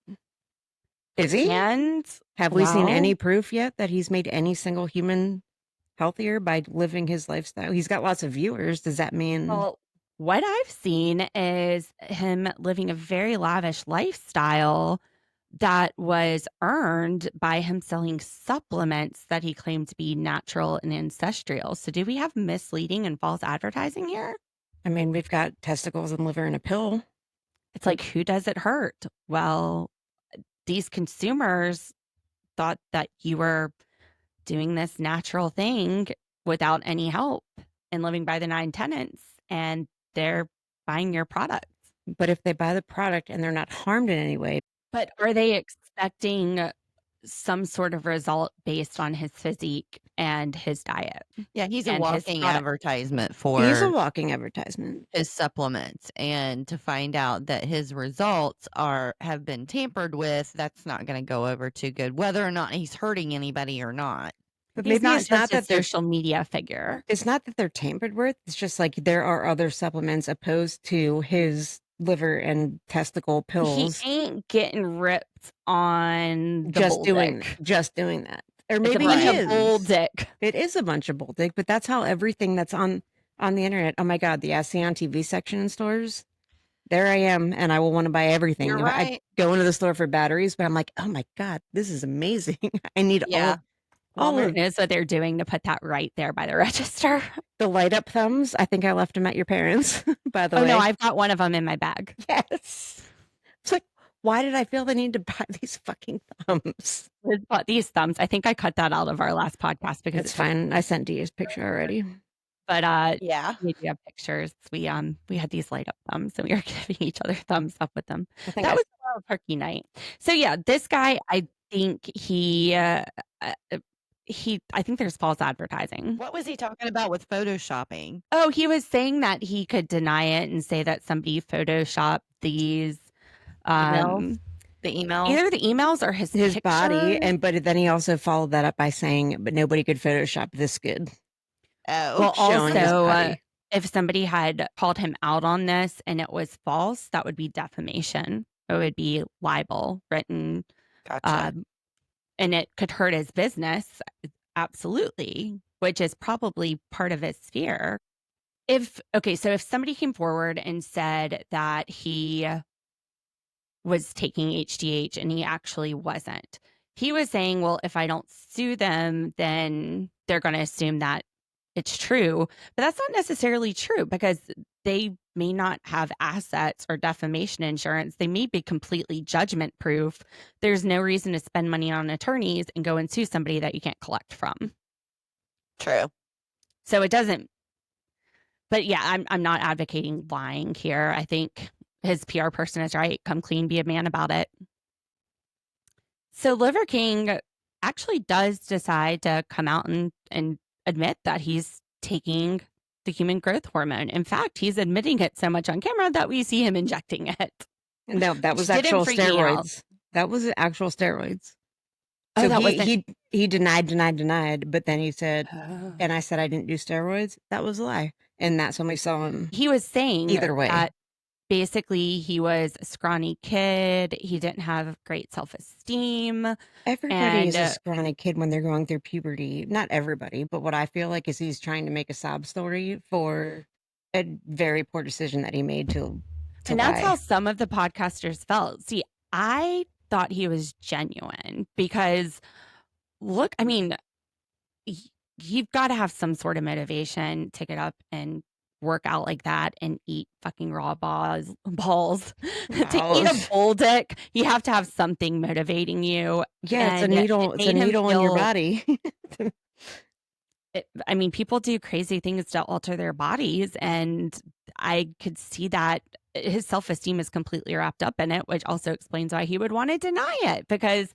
Is he? And Have we seen well- any proof yet that he's made any single human healthier by living his lifestyle? He's got lots of viewers. Does that mean? well, what I've seen is him living a very lavish lifestyle that was earned by him selling supplements that he claimed to be natural and ancestral. So do we have misleading and false advertising here? I mean, we've got testicles and liver in a pill. It's like, who does it hurt? Well, these consumers thought that you were doing this natural thing without any help and living by the 9 tenets, and they're buying your product. But if they buy the product and they're not harmed in any way, But are they expecting some sort of result based on his physique and his diet? Yeah, he's a And his walking product. advertisement for he's a walking advertisement. his supplements, and to find out that his results have been tampered with, that's not going to go over too good, whether or not he's hurting anybody or not. But He's maybe not it's not just a that they're social media figure. it's not that they're tampered with. It's just like there are other supplements opposed to his liver and testicle pills. He ain't getting ripped on the just bull doing dick. just doing that, or It's a maybe bunch it of bull is. dick. It is a bunch of bull dick, but that's how everything that's on the internet. Oh my god, the ASEAN TV section in stores. There I am, and I will want to buy everything. You're You know, I right. go into the store for batteries, but I'm like, oh my god, this is amazing. I need Yeah. all Walmart of knows what they're doing to put that right there by the register. the light up thumbs. I think I left them at your parents. By the Oh way, no, I've got one of them in my bag. yes. It's like, why did I feel the need to buy these fucking thumbs? Liz bought these thumbs. I think I cut that out of our last podcast because It's fine. I sent Dia's picture already. But Yeah. we do have pictures. We had these light up thumbs and we were giving each other thumbs up with them. I think That I- was a wild turkey night. So yeah, this guy, I think I think there's false advertising. What was he talking about with photoshopping? Oh, he was saying that he could deny it and say that somebody photoshopped these Emails? The email? either the emails or his body, picture. but then he also followed that up by saying, "But nobody could Photoshop this good." Oh, Well, showing his also, body. if somebody had called him out on this and it was false, that would be defamation. It would be libel written, gotcha. and it could hurt his business. Absolutely, which is probably part of his fear. So if somebody came forward and said that he was taking HGH and he actually wasn't, he was saying, well, if I don't sue them, then they're going to assume that it's true. But that's not necessarily true because they may not have assets or defamation insurance. They may be completely judgment proof. There's no reason to spend money on attorneys and go and sue somebody that you can't collect from. True. So it doesn't. But yeah, I'm not advocating lying here. I think his PR person is right. Come clean, be a man about it. So Liver King actually does decide to come out and admit that he's taking the human growth hormone. In fact, he's admitting it so much on camera that we see him injecting it. No, that was Which didn't actual freak me out. steroids. That was actual steroids. Oh, So that he, wasn't. he denied, but then he said, and I said I didn't do steroids. That was a lie. And that's when we saw him. He was saying Either way. that basically he was a scrawny kid. He didn't have great self-esteem. Everybody is a And, scrawny kid when they're going through puberty. Not everybody, but what I feel like is he's trying to make a sob story for a very poor decision that he made to And that's lie. how some of the podcasters felt. See, I thought he was genuine because look, I mean, you've got to have some sort of motivation to get up and work out like that and eat fucking raw balls. To eat Balls. a bull dick, you have to have something motivating you. Yeah, it's a And needle. it It's a made him needle in your feel- body. I mean, people do crazy things to alter their bodies, and I could see that his self-esteem is completely wrapped up in it, which also explains why he would want to deny it, because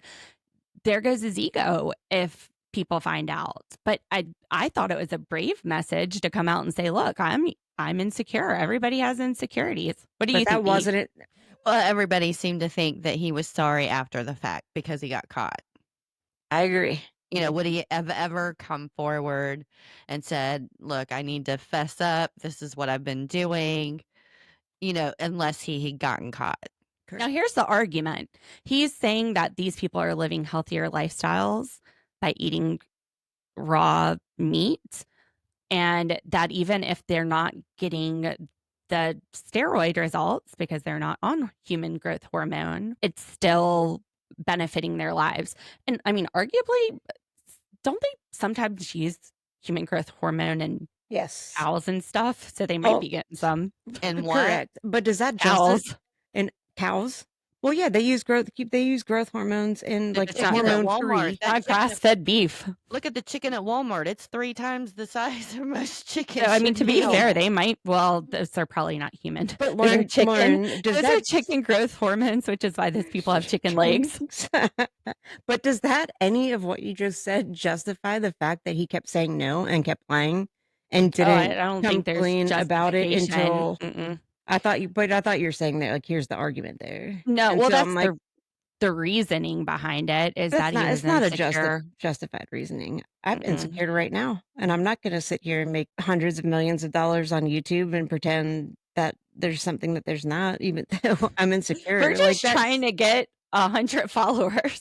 there goes his ego if people find out. But I thought it was a brave message to come out and say, look, I'm insecure. Everybody has insecurities. What do you But that think? Bea? wasn't it. Well, everybody seemed to think that he was sorry after the fact because he got caught. I agree. You know, would he have ever come forward and said, look, I need to fess up. This is what I've been doing, you know, unless he had gotten caught. Now, here's the argument. He's saying that these people are living healthier lifestyles by eating raw meat, and that even if they're not getting the steroid results because they're not on human growth hormone, it's still benefiting their lives. And I mean, arguably, don't they sometimes use human growth hormone in Yes. cows and stuff? So they might Oh. be getting some And what? Correct. But does that cows. justice and cows? Well, yeah, they use growth hormones in like It's not at hormone Walmart. free. That Not grass-fed beef. Look at the chicken at Walmart. It's 3 times the size of most chickens. So, I mean, to should be be. fair, they might. Well, those are probably not human. But Those are Lauren, chicken. Lauren, does Those are that chicken growth hormones, which is why those people have chicken legs. But does that any of what you just said justify the fact that he kept saying no and kept lying and Oh, didn't I don't come think there's clean about it justification. until Mm-mm. I thought you were saying that like here's the argument there. No, And well, so that's I'm like, the reasoning behind it is that he was it's not a insecure. justified reasoning. I'm Mm-mm. insecure right now, and I'm not going to sit here and make hundreds of millions of dollars on YouTube and pretend that there's something that there's not, even though I'm insecure. We're Like just trying to get 100 followers.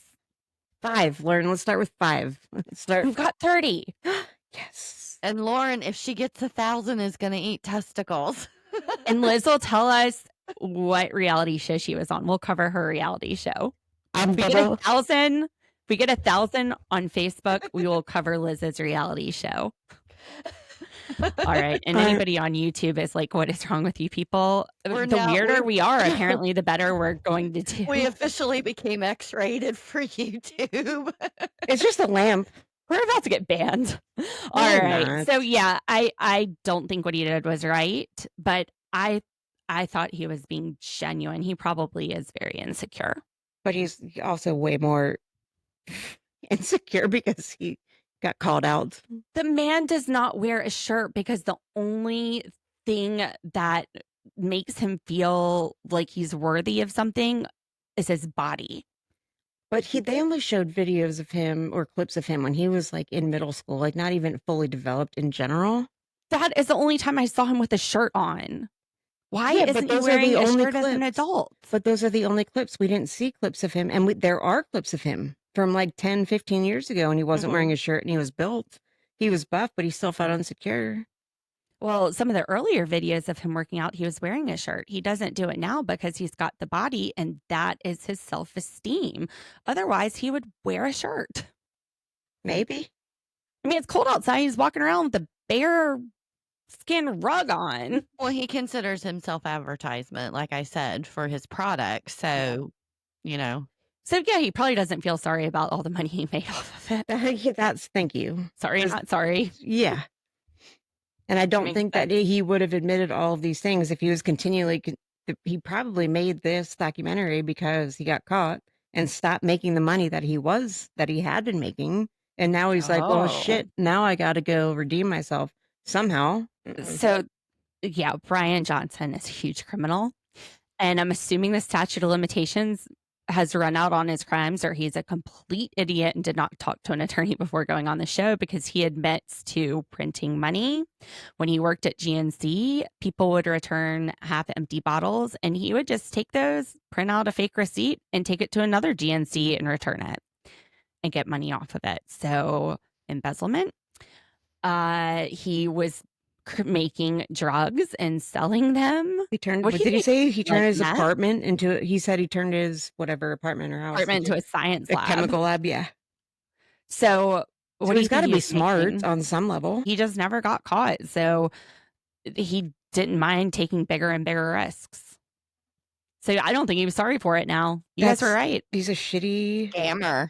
5. Lauren, let's start with 5. Let's start. We've got 30. Yes. And Lauren, if she gets 1,000, is going to eat testicles. And Liz will tell us what reality show she was on. We'll cover her reality show. I'm If we get gonna. 1,000, if we get 1,000 on Facebook, we will cover Liz's reality show. All right. And anybody on YouTube is like, what is wrong with you people? We're The now- weirder we're- we are, apparently, the better we're going to do. We officially became X-rated for YouTube. It's just a lamp. We're about to get banned. All we're right. not. So yeah, I don't think what he did was right, but I thought he was being genuine. He probably is very insecure. But he's also way more insecure because he got called out. The man does not wear a shirt because the only thing that makes him feel like he's worthy of something is his body. But they only showed videos of him or clips of him when he was like in middle school, like not even fully developed in general. That is the only time I saw him with a shirt on. Why Yeah, but isn't he those are wearing the a only shirt as an clips. adult? But those are the only clips. We didn't see clips of him. And there are clips of him from like 10, 15 years ago. And he wasn't Mhm. wearing a shirt and he was built. He was buff, but he still felt insecure. Well, some of the earlier videos of him working out, he was wearing a shirt. He doesn't do it now because he's got the body, and that is his self-esteem. Otherwise, he would wear a shirt. Maybe. I mean, it's cold outside. He's walking around with a bare skin rug on. Well, he considers himself advertisement, like I said, for his product. So, you know, So yeah, he probably doesn't feel sorry about all the money he made off of it. Yeah, that's thank you. Sorry, 'Cause- not sorry. Yeah. And I don't Makes think that he would have admitted all of these things if he was continually. He probably made this documentary because he got caught and stopped making the money that he had been making, and now he's like, "Oh Oh. shit! Now I got to go redeem myself somehow." So yeah, Brian Johnson is a huge criminal. And I'm assuming the statute of limitations has run out on his crimes, or he's a complete idiot and did not talk to an attorney before going on the show, because he admits to printing money. When he worked at GNC, people would return half empty bottles and he would just take those, print out a fake receipt, and take it to another GNC and return it and get money off of it. So embezzlement. He was making drugs and selling them. He turned. What What do you did he say? He turned like his meth? apartment into. He said he turned his whatever apartment or house Apartment into to a science a lab. chemical lab. Yeah. So So what do he's you got think to he be was smart making? on some level. He just never got caught. So he didn't mind taking bigger and bigger risks. So I don't think he was sorry for it now. You guys were That's- right. He's a shitty. scammer.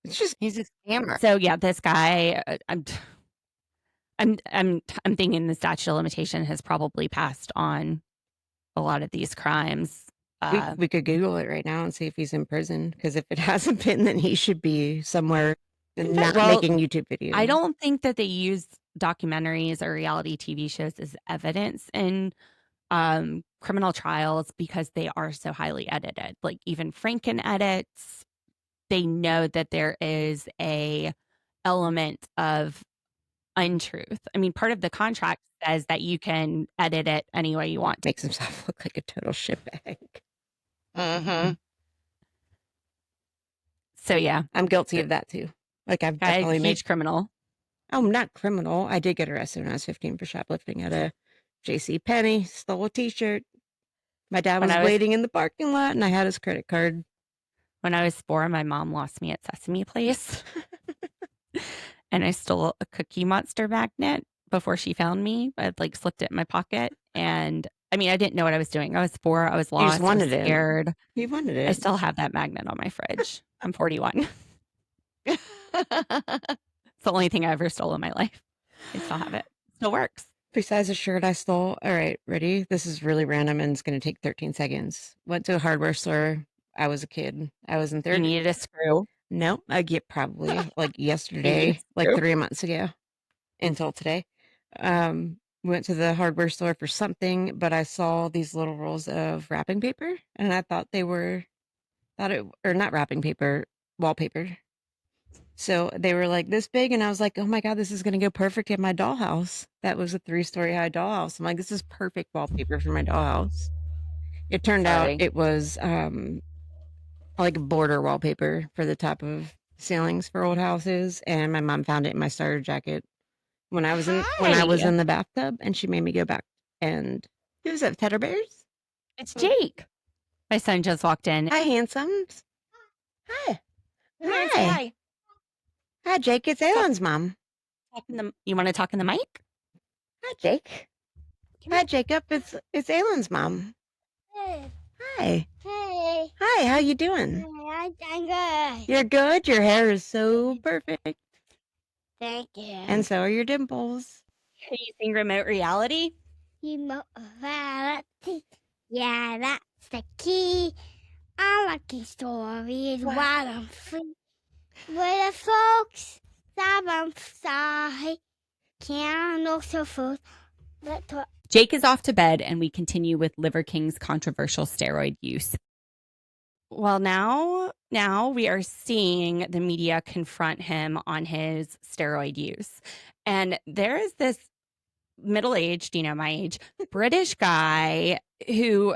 It's just He's a scammer. So yeah, this guy, I'm thinking the statute of limitation has probably passed on a lot of these crimes. we could Google it right now and see if he's in prison. Because if it hasn't been, then he should be somewhere and not Well, making YouTube videos. I don't think that they use documentaries or reality TV shows as evidence in criminal trials because they are so highly edited. Like even Franken edits, they know that there is a element of untruth. I mean, part of the contract says that you can edit it any way you want to. Makes himself look like a total shitbag. Mm-hmm. So yeah, I'm guilty of that too. Like I've guy, definitely huge made. criminal. Oh, not criminal. I did get arrested when I was 15 for shoplifting at a J.C. Penney. Stole a T-shirt. My dad When was I was- waiting in the parking lot, and I had his credit card. When I was 4, my mom lost me at Sesame Place. And I stole a Cookie Monster magnet before she found me. I like slipped it in my pocket. And I mean, I didn't know what I was doing. I was 4. I was lost. I was wanted it. scared. He wanted it. I still have that magnet on my fridge. I'm 41. It's the only thing I ever stole in my life. I still have it. Still works. Besides the shirt I stole. All right, ready? This is really random and it's going to take 13 seconds. Went to a hardware store. I was a kid. I was in You third. needed a screw. No, I get probably like yesterday, like True. 3 months ago until today. Went to the hardware store for something, but I saw these little rolls of wrapping paper and I thought or not wrapping paper, wallpaper. So they were like this big and I was like, oh my God, this is going to go perfect in my dollhouse. That was a 3-story high dollhouse. I'm like, this is perfect wallpaper for my dollhouse. It turned Sorry. out it was like border wallpaper for the top of ceilings for old houses, and my mom found it in my starter jacket when I was in Hi. the bathtub, and she made me go back. And who's that? Tedder bears? It's Jake. My son just walked in. Hi, handsomes. Hi. Hi. Hi, Jake. It's Alan's mom. You want to talk in the mic? Hi, Jake. Hi, Jacob. It's Alan's mom. Hey, Hi. hey, Hi. How you doing? I'm good. You're good. Your hair is so perfect, Thank you. and so are your dimples. Are you using remote reality? Reality. Yeah, that's the key. Unlucky stories while I'm free. With the folks that I'm sorry. Can't know so food. But Jake is off to bed, and we continue with Liver King's controversial steroid use. Well, now we are seeing the media confront him on his steroid use. And there is this middle-aged, my age, British guy who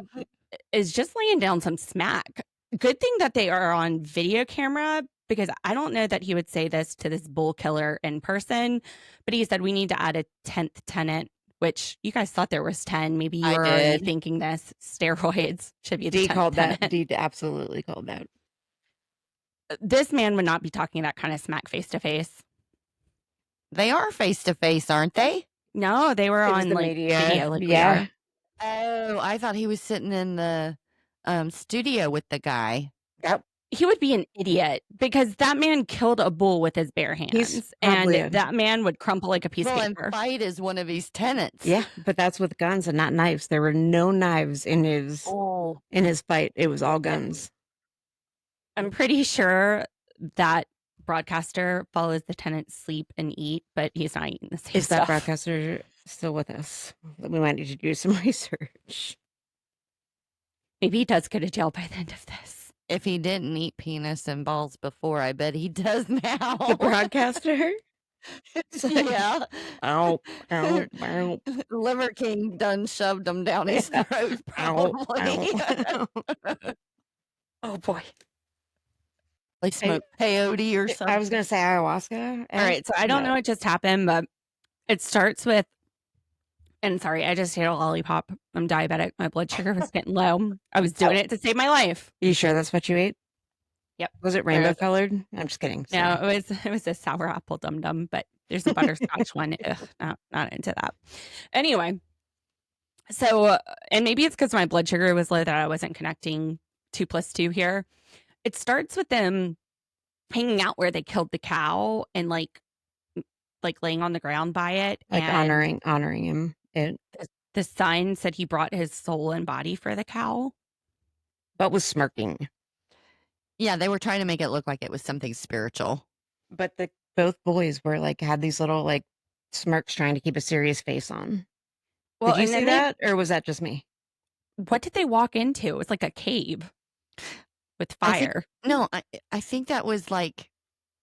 is just laying down some smack. Good thing that they are on video camera, because I don't know that he would say this to this bull killer in person, but he said we need to add a 10th tenant, which you guys thought there was 10. Maybe you I were already did. thinking this. Steroids should be the D 10th called that. tenant. D absolutely called that. This man would not be talking that kind of smack face to face. They are face to face, aren't they? No, they were It was on the like media. video like we Yeah. are. Oh, I thought he was sitting in the studio with the guy. Yep. He would be an idiot because that man killed a bull with his bare hands, probably and that man would crumple like a piece Well, of and paper. fight is one of his tenets. Yeah, but that's with guns and not knives. There were no knives in his fight. It was all guns. I'm pretty sure that broadcaster follows the tenants sleep and eat, but he's not eating the same Is that stuff. broadcaster still with us? We might need to do some research. Maybe he does go to jail by the end of this. If he didn't eat penis and balls before, I bet he does now. The broadcaster? Yeah. Ow, ow, ow, Liver King done shoved him down his throat, ow, probably. ow. Oh boy. They smoked peyote or something. I was gonna say ayahuasca. All right, so I don't know what just happened, but it starts with, and sorry, I just ate a lollipop. I'm diabetic. My blood sugar was getting low. I was doing it to save my life. You sure that's what you ate? Yep. Was it rainbow colored? I'm just kidding. No, Sorry. it was a sour apple dum dum, but there's a butterscotch one. Ugh, not into that. Anyway, so and maybe it's because my blood sugar was low that I wasn't connecting 2 + 2 here. It starts with them hanging out where they killed the cow and like laying on the ground by it, Like and honoring him. the sign said he brought his soul and body for the cow. But was smirking. Yeah, they were trying to make it look like it was something spiritual. But both boys were like had these little like smirks trying to keep a serious face on. Well, Did you and see then that, or was that just me? what did they walk into? It was like a cave with I think- fire. No, I think that was like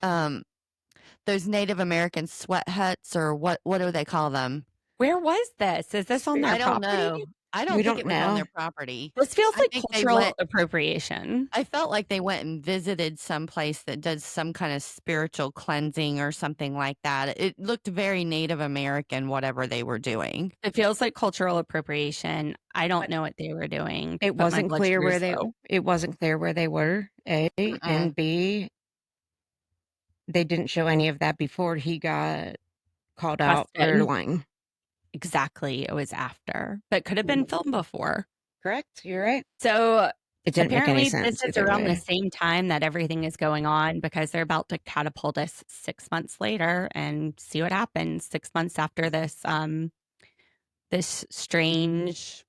those Native American sweat huts, or what do they call them? Where was this? Is this on their I don't property? know. I don't We think don't it was on know. their property. This feels I like think they cultural went- appropriation. I felt like they went and visited some place that does some kind of spiritual cleansing or something like that. It looked very Native American, whatever they were doing. It feels like cultural appropriation. I don't know what they were doing. It but my wasn't blood clear sugar's where they. low. It wasn't clear where they were. A and B. They didn't show any of that before he got called out for Busted. lying. Exactly. It was after, but could have been filmed before. Correct. You're right. So It didn't make apparently any sense. this is either around way. the same time that everything is going on because they're about to catapult us 6 months later and see what happens 6 months after this this strange,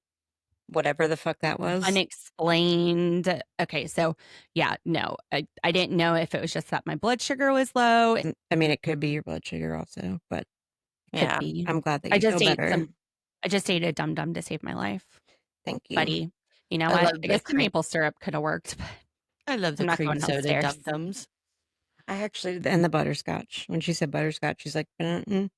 Whatever the fuck that was. unexplained. Okay, so yeah, no, I didn't know if it was just that my blood sugar was low. It I mean, it could be your blood sugar also, but could be. I'm glad that you I just feel ate better. I just ate a dum dum to save my life, Thank you. buddy. You know I what? love I the guess the cream. maple syrup could have worked. But I love the I'm not cream going soda downstairs. dum-dums. I actually, and the butterscotch. When she said butterscotch, she's like, "Mm-mm,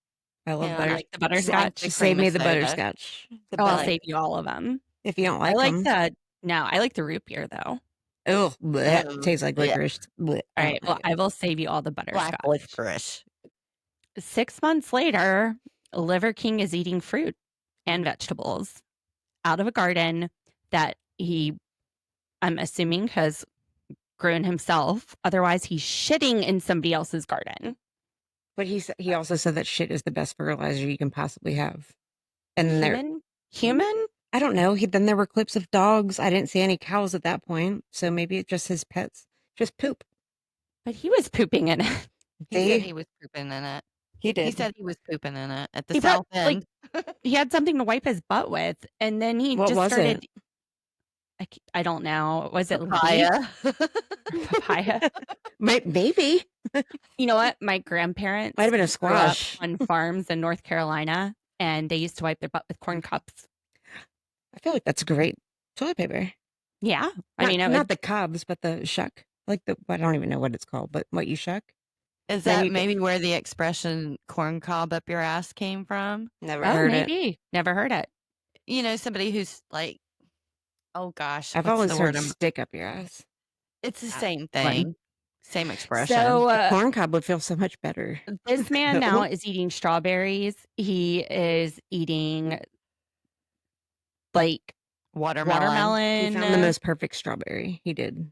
I love Yeah, I butter. like the butterscotch. the Save cream me of the soda. butterscotch. The Oh, I'll butter. save you all of them. If you don't I like like them. that. No, I like the root beer though. Oh, bleh, Oh, tastes like yeah. licorice. Bleh, All I right. don't Well, like I it. will save you all the Black butterscotch. licorice. 6 months later, Liver King is eating fruit and vegetables out of a garden that he, I'm assuming, has grown himself. Otherwise, he's shitting in somebody else's garden. But he also said that shit is the best fertilizer you can possibly have. And then there, Human? I don't know. Then there were clips of dogs. I didn't see any cows at that point, so maybe it's just his pets, just poop. But he was pooping in it. He said See? he was pooping in it. He did. He said he was pooping in it at the He brought, south end. He had something to wipe his butt with, and then he What just was started. it? I don't know. Was it leaf Papaya. or papaya? Maybe You know what? My grandparents might have been a grew up squash. on farms in North Carolina, and they used to wipe their butt with corn cups. I feel like that's great toilet paper. Yeah, I Not, mean, it not was, the cobs, but the shuck. Like I don't even know what it's called, but what you shuck? Is Then that you get- maybe where the expression corn cob up your ass came from? Never oh, heard it. maybe never heard it. You know, somebody who's like, oh gosh, I've what's always the heard word? stick up your ass. It's the same one. thing. Same expression. So Corn cob would feel so much better. this man now is eating strawberries. He is eating like watermelon. He watermelon, found the most perfect strawberry. He did.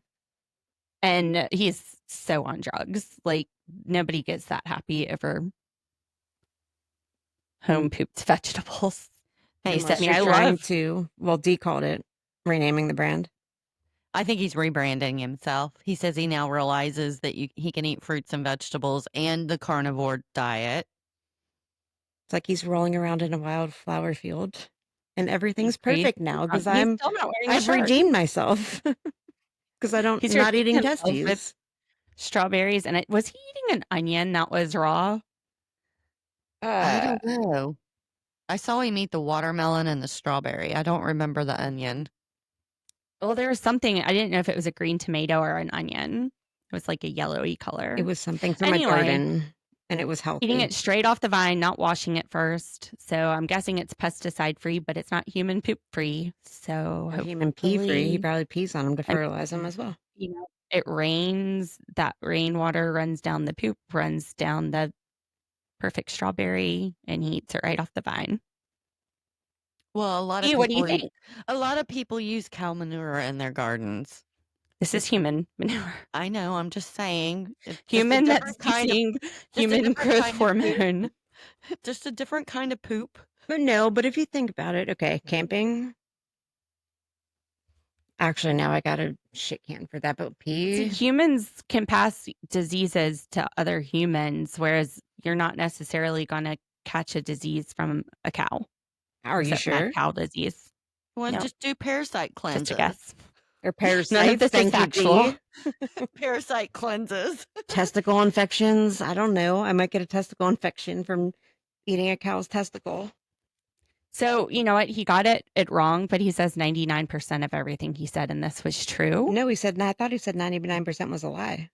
and he's so on drugs. Like nobody gets that happy ever. home pooped vegetables. Hey, He said, Unless "Me, you're I trying love." to, well, D called it, renaming the brand. I think he's rebranding himself. He says he now realizes that he can eat fruits and vegetables and the carnivore diet. It's like he's rolling around in a wildflower field, and everything's He's perfect now because He's still not wearing a I've shirt. redeemed myself because I'm He's not redeemed eating himself with testes. strawberries, and was he eating an onion that was raw? I don't know. I saw him eat the watermelon and the strawberry. I don't remember the onion. Well, there was something, I didn't know if it was a green tomato or an onion. It was like a yellowy color. It was something from Anyway. my garden, and it was healthy. Eating it straight off the vine, not washing it first. So I'm guessing it's pesticide free, but it's not human poop free. So Or human pee free. He hopefully, probably pees on them to I'm- fertilize them as well. you know, it rains, that rainwater runs down the poop, runs down the perfect strawberry, and he eats it right off the vine. Well, a lot of Ew, what do you people think? a lot of people use cow manure in their gardens. This is human manure. I know. I'm just saying. It's just a Human that's different kind of eating just a human different growth kind of poop. hormone. Just a different kind of poop. But no, but if you think about it, okay, camping. Actually, now I got a shit can for that, but See, pee. humans can pass diseases to other humans, whereas you're not necessarily going to catch a disease from a cow. Are you except mad sure? cow disease. Well, No. just do parasite cleanses. Just a guess. Or None parasites? of this is Thank you, factual. D. Parasite cleanses. Testicle infections. I don't know. I might get a testicle infection from eating a cow's testicle. So, you know what? He got it wrong, but he says 99% of everything he said in this was true. No, he said. I thought he said 99% was a lie.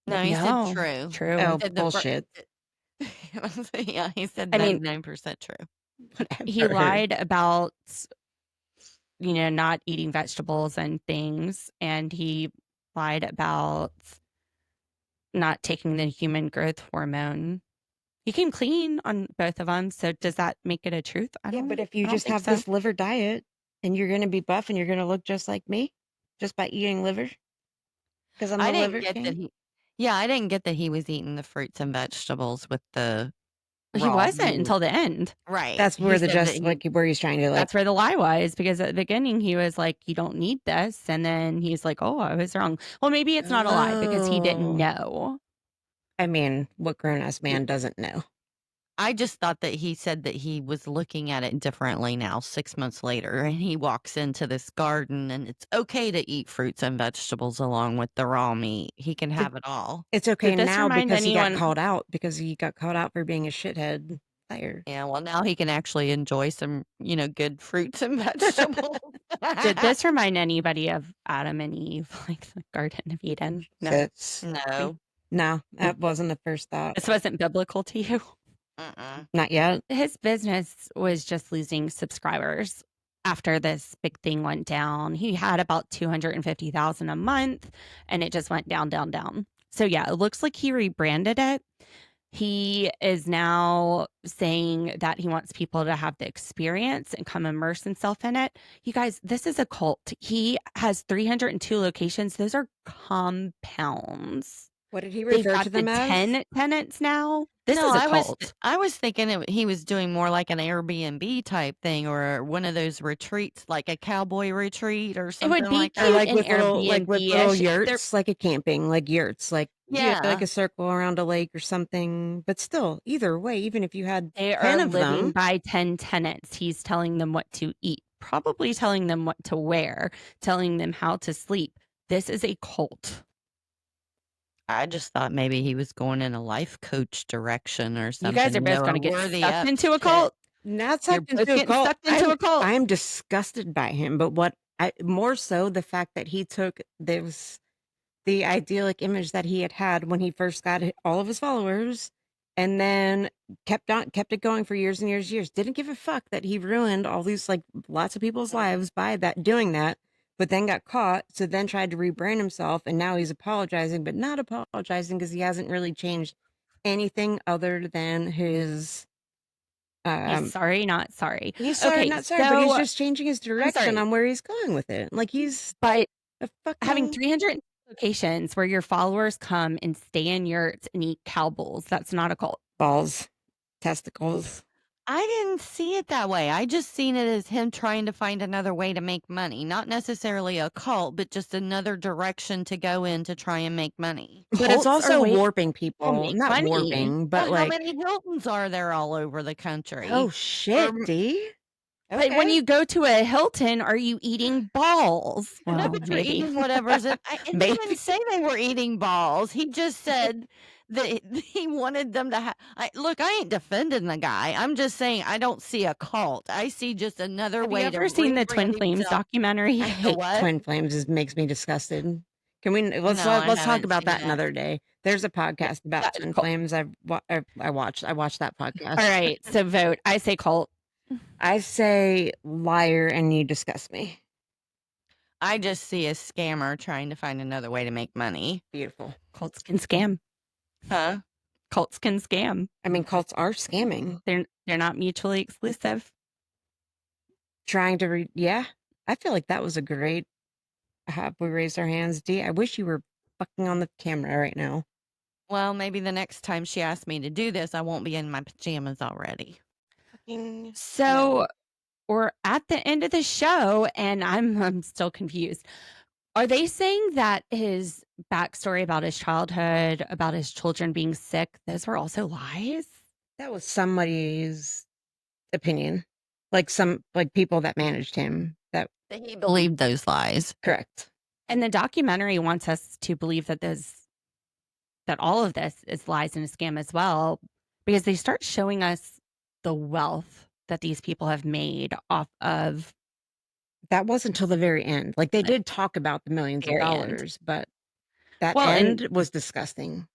No, he No, said true. True. Oh, said the fir- bullshit. Yeah, he said I mean- 99% true. He Whatever. lied about, not eating vegetables and things. And he lied about not taking the human growth hormone. He came clean on both of them. So does that make it a truth? Yeah, but if I you don't just think have so. this liver diet and you're going to be buff and you're going to look just like me just by eating liver, because I'm I the didn't liver get king. that I didn't get that he was eating the fruits and vegetables with the He raw wasn't meat. until the end. Right. That's He where the said that just he- like where he's trying to like. That's where the lie was, because at the beginning he was like, "You don't need this," and then he's like, "Oh, I was wrong." Well, maybe it's not a lie because he Oh. didn't know. I mean, what grown ass man doesn't know? I just thought that he said that he was looking at it differently now, 6 months later, and he walks into this garden and it's okay to eat fruits and vegetables along with the raw meat. He can have it all. It's okay this now remind because he got anyone- called out for being a shithead liar. Yeah, well, now he can actually enjoy some, good fruits and vegetables. Did this remind anybody of Adam and Eve, like the Garden of Eden? No, That's No. that wasn't the first thought. this wasn't biblical to you. Not yet. His business was just losing subscribers after this big thing went down. He had about 250,000 a month, and it just went down, down, down. So yeah, it looks like he rebranded it. He is now saying that he wants people to have the experience and come immerse himself in it. You guys, this is a cult. He has 302 locations. Those are compounds. What did he They've refer got to the them as? 10 tenants now. This No, is a I cult. I was thinking he was doing more like an Airbnb type thing or one of those retreats, like a cowboy retreat or It something would be like Or that. like an with little Airbnb-ish. They're- yurts, like a camping, like yurts, like Yeah. like a circle around a lake or something. But still, either way, even if you had They 10 are of living them, by 10 tenants. He's telling them what to eat, probably telling them what to wear, telling them how to sleep. This is a cult. I just thought maybe he was going in a life coach direction or You something. guys are both going to get worthy sucked up into a shit. cult. not You're sucked both into a getting cult. sucked into a cult. I'm disgusted by him. But what I more so the fact that he took the idyllic image that he had when he first got all of his followers, and then kept it going for years and years and years. Didn't give a fuck that he ruined all these like lots of people's lives by doing that. But then got caught, so then tried to rebrand himself, and now he's apologizing, but not apologizing because he hasn't really changed anything other than his. He's sorry, not sorry. He's sorry, Okay, not sorry, but he's so- just changing his direction sorry. on where he's going with it. Like he's But a fucking having 300 locations where your followers come and stay in yurts and eat cow bulls, that's not a cult. balls, testicles. I didn't see it that way. I just seen it as him trying to find another way to make money. Not necessarily a cult, but just another direction to go in to try and make money. But it's Cults are also ways warping to people. make Not money. warping, but Well, how like, many Hiltons are there all over the country? oh shit, Or- D. But when you go to a Hilton, are you eating balls? No, Well, but you're maybe. eating whatever's in. He Maybe. didn't say they were eating balls. He just said that he wanted them to have. Look, I ain't defending the guy. I'm just saying I don't see a cult. I see just another Have you way ever to seen the Twin rebrand Flames himself. documentary? I hate what? twin flames. It makes me disgusted. Can we let's No, I let's talk haven't about seen that that. another day. There's a podcast about That is twin cool. flames. I watched that podcast. All right, so vote. I say cult. I say liar, and you disgust me. I just see a scammer trying to find another way to make money. Beautiful. Cults can scam. Huh? Cults can scam. I mean, cults are scamming. They're not mutually exclusive. Trying to read. Yeah, I feel like that was a great. Have we raised our hands, D? I wish you were fucking on the camera right now. Well, maybe the next time she asks me to do this, I won't be in my pajamas already. Fucking So we're at the end of the show, and I'm still confused. Are they saying that his backstory about his childhood, about his children being sick, those were also lies? that was somebody's opinion, like some people that managed him. That That he believed those lies. correct. And the documentary wants us to believe that all of this is lies and a scam as well, because they start showing us the wealth that these people have made off of. That wasn't until the very end. Like they did talk about the millions of Very end. dollars, but that Well, and- end was disgusting.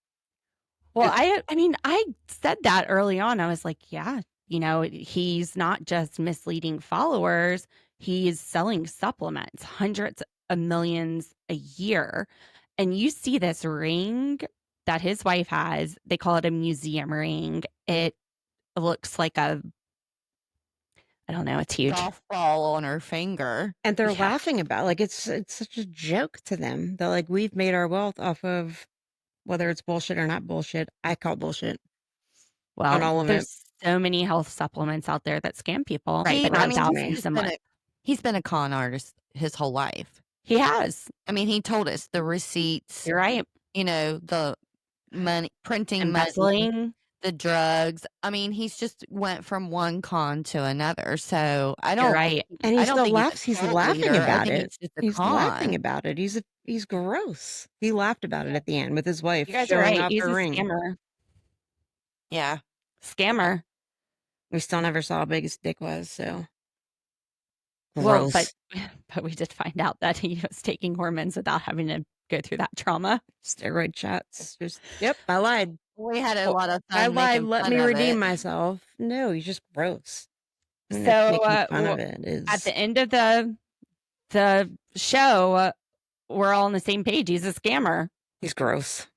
Well, I mean, I said that early on. I was like, yeah, he's not just misleading followers. He's selling supplements, hundreds of millions a year. And you see this ring that his wife has. They call it a museum ring. It looks like I don't know, it's huge. Golf ball on her finger. And they're Yeah. laughing about like it's such a joke to them. They're like, we've made our wealth off of whether it's bullshit or not bullshit. I call bullshit. Well, on all of it. there's so many health supplements out there that scam people, Right, but but not I mean, thousands he's and been what. he's been a con artist his whole life. He has. I mean, he told us the receipts, You're right. the money, printing money, Embezzling. the drugs. I mean, he's just went from one con to another. So I You're don't. right. And he I don't still think laughs. he's He's a cult laughing leader. I about think it. He's just a He's con. laughing about it. He's gross. He laughed about it at the end with his wife You guys are showing right. off He's a her ring. scammer. Yeah. Scammer. We still never saw how big his dick was. So Well, gross. but we did find out that he was taking hormones without having to go through that trauma. Steroid shots. Just yep. I lied. We had a lot of fun. I lied. making Let fun me of redeem it. myself. No, he's just gross. And So, making fun well, of it is At the end of the show, we're all on the same page. He's a scammer. he's gross.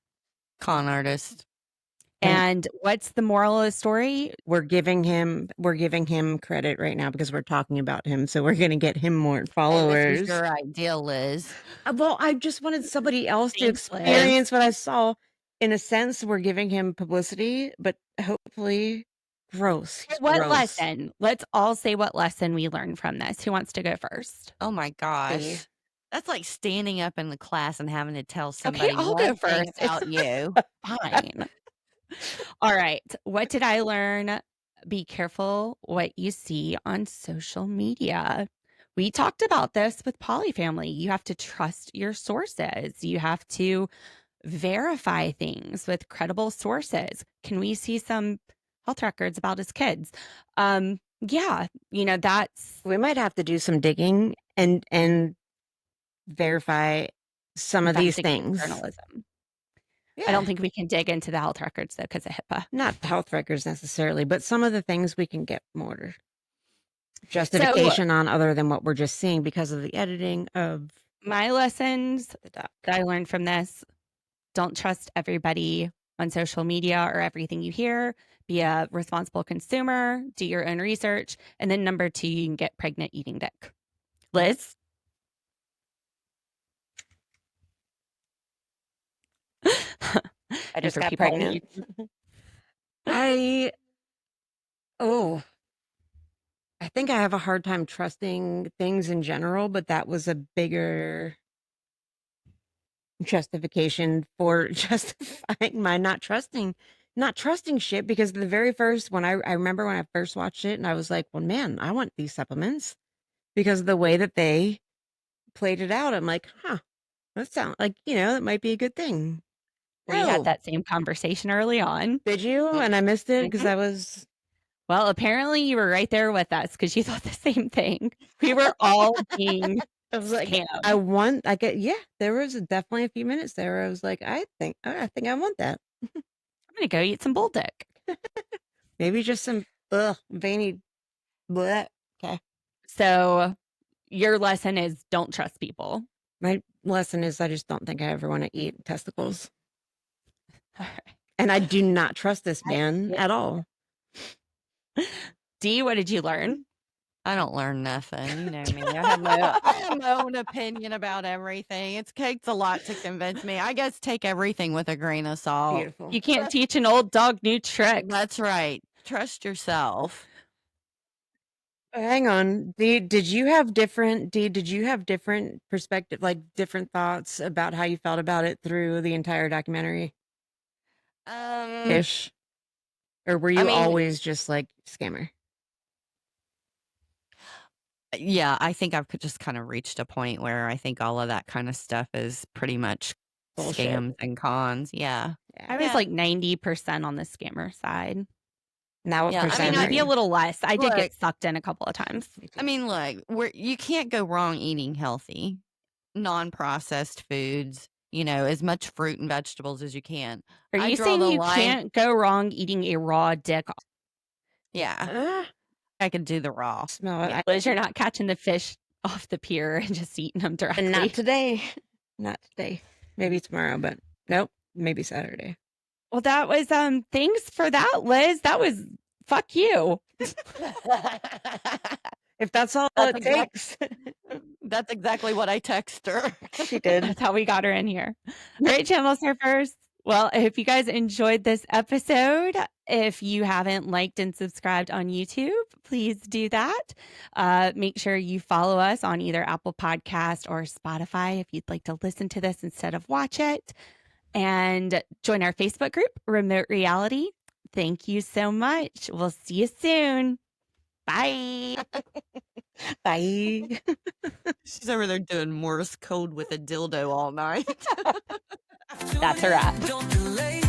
Con artist. And what's the moral of the story? We're giving him credit right now because we're talking about him. So we're gonna get him more This followers. was your idea, Liz. Well, I just wanted somebody else to Thanks, Liz. experience what I saw. In a sense, we're giving him publicity, but hopefully gross. He's What gross. lesson? Let's all say what lesson we learned from this. Who wants to go first? Oh my gosh. See? That's like standing up in the class and having to tell somebody I'll go one thing first. about you. Fine. All right. What did I learn? Be careful what you see on social media. We talked about this with Polyfamily. You have to trust your sources. You have to verify things with credible sources. Can we see some health records about his kids? Yeah, that's We might have to do some digging and verify some of these investigative things. journalism. Yeah. I don't think we can dig into the health records though because of HIPAA. Not the health records necessarily, but some of the things we can get more justification on other than what we're just seeing because of the editing of My lessons the doc. that I learned from this: don't trust everybody on social media or everything you hear. Be a responsible consumer, do your own research. And then number 2, you can get pregnant eating dick. Liz? I And just for got people- pregnant. Oh, I think I have a hard time trusting things in general, but that was a bigger justification for justifying my not trusting shit, because the very first when I remember when I first watched it and I was like, well, man, I want these supplements, because of the way that they played it out. I'm like, huh, that sounds like, that might be a good thing. We had Oh, that same conversation early on. did you? And I missed it because Mhm. I was Well, apparently you were right there with us because you thought the same thing. We were all being I was like, scammed. yeah, there was definitely a few minutes there where I was like, I think I want that. I'm gonna go eat some bull dick. Maybe just some veiny bleh. Okay. So your lesson is don't trust people. My lesson is I just don't think I ever want to eat testicles. And I do not trust this man at all. Dee, what did you learn? I don't learn nothing. You know me. I have my own opinion about everything. It takes a lot to convince me. I guess take everything with a grain of salt. Beautiful. You can't teach an old dog new tricks. That's right. Trust yourself. Hang on. Did you have different perspective, like different thoughts about how you felt about it through the entire documentary ish? Or were you mean- always just like scammer? Yeah, I think I've just kind of reached a point where I think all of that kind of stuff is pretty much Bullshit. scams and cons. Yeah. I was like 90% on the scammer side. Now what Yeah, I mean, percent? Maybe a little less. I did Look. get sucked in a couple of times. I mean, look, you can't go wrong eating healthy, non-processed foods, as much fruit and vegetables as you can. Are I you draw saying the you line- can't go wrong eating a raw dick? Yeah, I could do the raw. smell it. Yeah. Liz, you're not catching the fish off the pier and just eating them directly. And not today. Not today. Maybe tomorrow, but nope. Maybe Saturday. Well, that was thanks for that, Liz. That was fuck you. If that's all That's it takes. That's exactly what I text her. She did. That's how we got her in here. All right, channel surfers. Well, I hope you guys enjoyed this episode. If you haven't liked and subscribed on YouTube, please do that. Make sure you follow us on either Apple Podcast or Spotify if you'd like to listen to this instead of watch it. And join our Facebook group, Remote Reality. Thank you so much. We'll see you soon. Bye. Bye. She's over there doing Morse code with a dildo all night. That's a wrap. Don't delay.